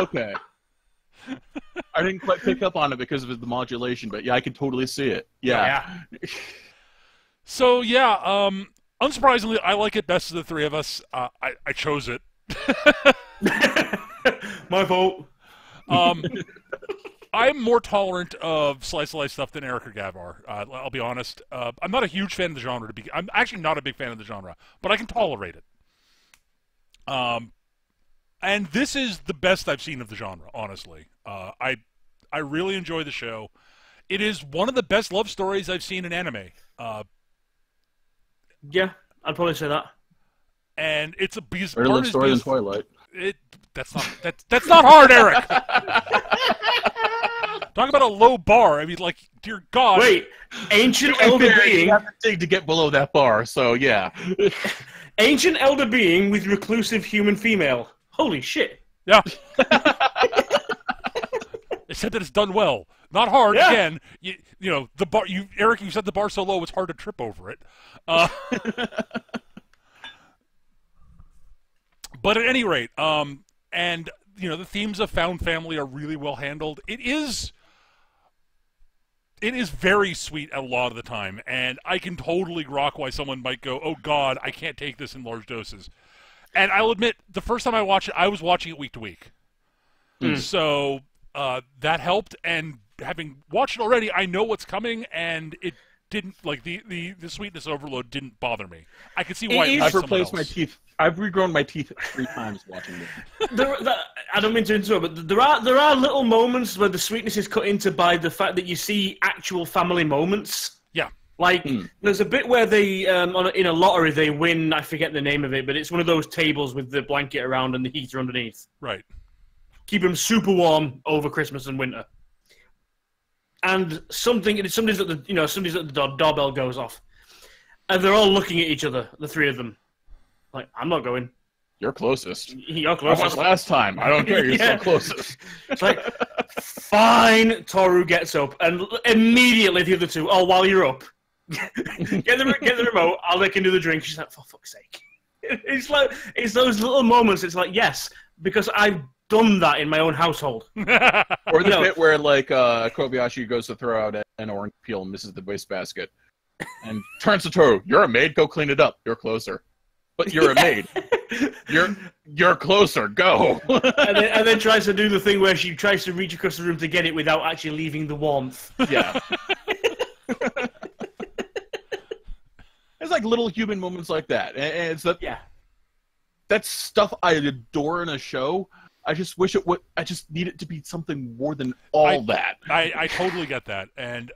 Okay. I didn't quite pick up on it because of the modulation, but yeah, I can totally see it. Yeah. So, yeah, unsurprisingly, I like it best of the 3 of us. I chose it. My fault. I'm more tolerant of slice of life stuff than Eric or Gav are. I'll be honest. I'm not a huge fan of the genre. I'm actually not a big fan of the genre, but I can tolerate it. And this is the best I've seen of the genre, honestly. I really enjoy the show. It is one of the best love stories I've seen in anime. Yeah, I'd probably say that. And it's a beast. Better love story than Twilight. That's not hard, Eric. Talk about a low bar. I mean, like, dear God. Wait, ancient elder being. You have to dig to get below that bar. So yeah. Ancient elder being with reclusive human female. Holy shit. Yeah. Except that it's done well. Not hard, again. You know, the bar. Eric, you said the bar so low it's hard to trip over it. But at any rate, and the themes of found family are really well handled. It is very sweet a lot of the time, and I can totally grok why someone might go, "Oh God, I can't take this in large doses." And I'll admit, the first time I watched it, I was watching it week to week, so that helped. And having watched it already, I know what's coming, and it didn't the sweetness overload didn't bother me. I could see why. I've replaced my teeth. I've regrown my teeth 3 times watching this. I don't mean to interrupt, but there are little moments where the sweetness is cut into by the fact that you see actual family moments. Yeah. Like, there's a bit where they, in a lottery, they win, I forget the name of it, but it's one of those tables with the blanket around and the heater underneath. Right. Keep them super warm over Christmas and winter. And somebody's at the doorbell goes off. And they're all looking at each other, the 3 of them. Like, I'm not going. You're closest. You're closest. I was last time. I don't care. You're still closest. It's like, fine. Toru gets up, and immediately the other 2, while you're up, get the remote. They can do the drink. She's like, for fuck's sake. It's those little moments. It's like, yes, because I've done that in my own household. Or the bit where Kobayashi goes to throw out an orange peel and misses the wastebasket, and turns to Toru. You're a maid. Go clean it up. You're closer. But you're a maid. You're closer. Go. and then tries to do the thing where she tries to reach across the room to get it without actually leaving the warmth. Yeah. It's like little human moments like that, and it's that. Yeah. That's stuff I adore in a show. I just wish it would. I just need it to be something more than all that. I totally get that, and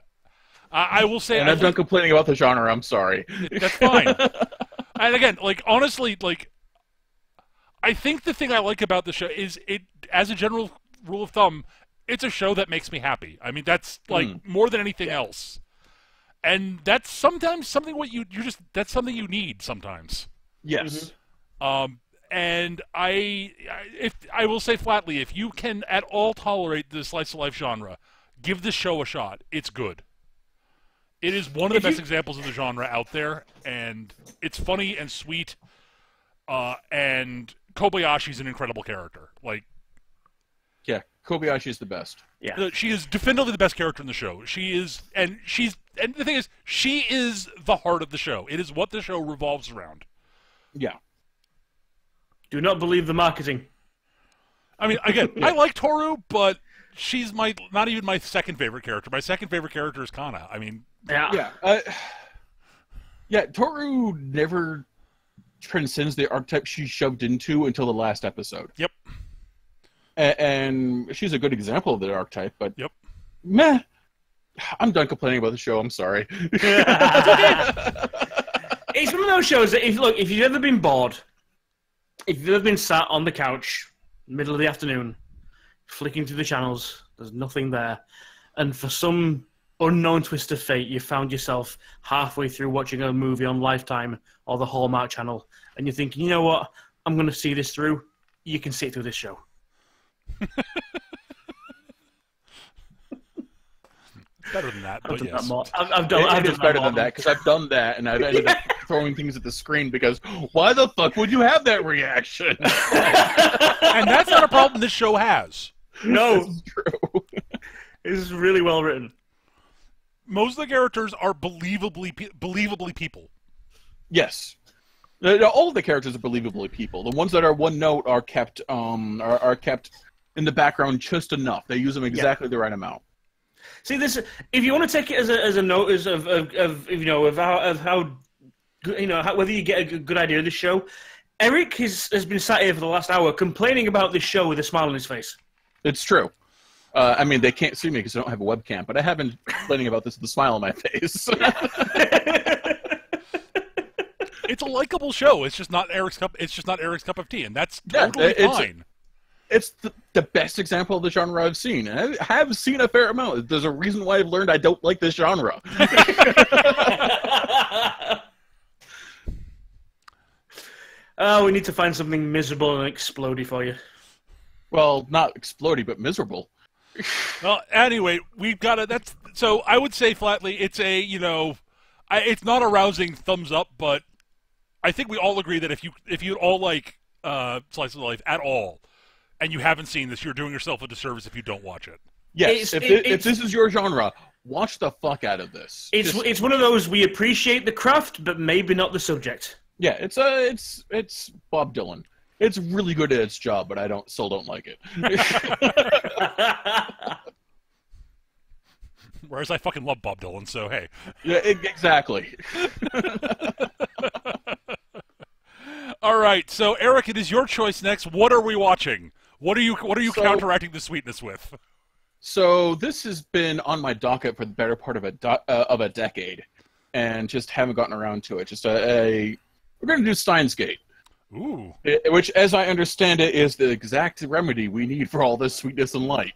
I will say. And I'm done complaining about the genre. I'm sorry. That's fine. And again, honestly, I think the thing I like about the show is it, as a general rule of thumb, it's a show that makes me happy. I mean, that's more than anything else. and that's sometimes something that's something you need sometimes. Yes. And I will say flatly, if you can at all tolerate the slice of life genre, give this show a shot. It's good. It is one of the best examples of the genre out there, and it's funny and sweet. And Kobayashi's an incredible character. Like, yeah, Kobayashi is the best. Yeah, she is definitively the best character in the show. She is, and the thing is, she is the heart of the show. It is what the show revolves around. Yeah. Do not believe the marketing. I mean, again, I like Toru, but she's not even my second favorite character. My second favorite character is Kana. I mean, yeah, Toru never transcends the archetype she shoved into until the last episode. Yep. And she's a good example of the archetype, but yep. Meh. I'm done complaining about the show. I'm sorry. It's one of those shows that if you've ever been bored, if you've ever been sat on the couch, middle of the afternoon, flicking through the channels, there's nothing there, and for some unknown twist of fate, you found yourself halfway through watching a movie on Lifetime or the Hallmark Channel, and you're thinking, you know what, I'm going to see this through, you can sit through this show. Better than that, but yes. I've done it better than that, because I've done that, and I've ended up throwing things at the screen because why the fuck would you have that reaction? And that's not a problem this show has. No. This is true. It's really well written. Most of the characters are believably people. Yes. All of the characters are believably people. The ones that are one note are kept kept in the background just enough. They use them exactly the right amount. See, this, if you want to take it as a notice of how whether you get a good idea of the show, Eric has been sat here for the last hour complaining about this show with a smile on his face. It's true. I mean, they can't see me because I don't have a webcam, but I have been complaining about this with a smile on my face. It's a likable show. It's just not Eric's cup. It's just not Eric's cup of tea, and that's totally fine. It's the best example of the genre I've seen. And I have seen a fair amount. There's a reason why I've learned I don't like this genre. Oh, we need to find something miserable and explodey for you. Well, not explodey, but miserable. Well, anyway, we've got to. So I would say flatly, it's it's not a rousing thumbs up, but I think we all agree that if you all like Slice of Life at all, and you haven't seen this, you're doing yourself a disservice if you don't watch it. Yes, if this is your genre, watch the fuck out of this. It's one of those, we appreciate the craft, but maybe not the subject. Yeah, it's Bob Dylan. It's really good at its job, but I still don't like it. Whereas I fucking love Bob Dylan, so hey. Yeah, exactly. All right, so Eric, it is your choice next. What are we watching? What are you counteracting the sweetness with? So this has been on my docket for the better part of a decade, and just haven't gotten around to it. We're going to do Steins Gate. Ooh. Which, as I understand it, is the exact remedy we need for all this sweetness and light.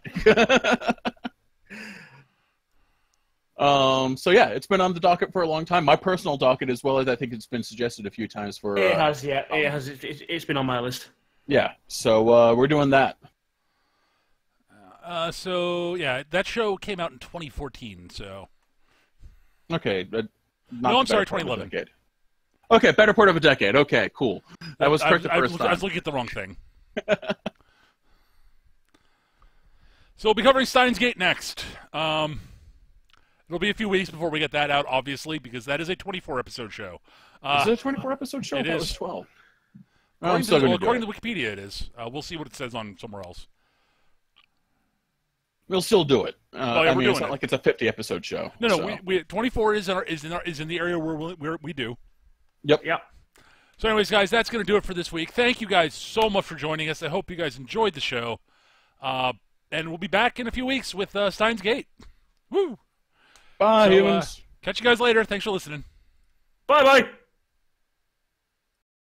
So yeah, it's been on the docket for a long time. My personal docket, as well as I think it's been suggested a few times for. It has, yeah. It has. It's been on my list. Yeah, so we're doing that. So yeah, that show came out in 2014. So. Okay, no, I'm sorry, 2011. Okay, better part of a decade. Okay, cool. That was correct the first time. I was looking at the wrong thing. So we'll be covering Steins Gate next. It'll be a few weeks before we get that out, obviously, because that is a 24-episode show. Is it a 24-episode show? It is. Was 12. According to Wikipedia, it is. We'll see what it says on somewhere else. We'll still do it. It's not like it's a 50-episode show. No, so. We 24 is in the area where we do. Yep. So anyways, guys, that's going to do it for this week. Thank you guys so much for joining us. I hope you guys enjoyed the show. And we'll be back in a few weeks with Steins Gate. Woo! Bye, humans. Catch you guys later. Thanks for listening. Bye-bye.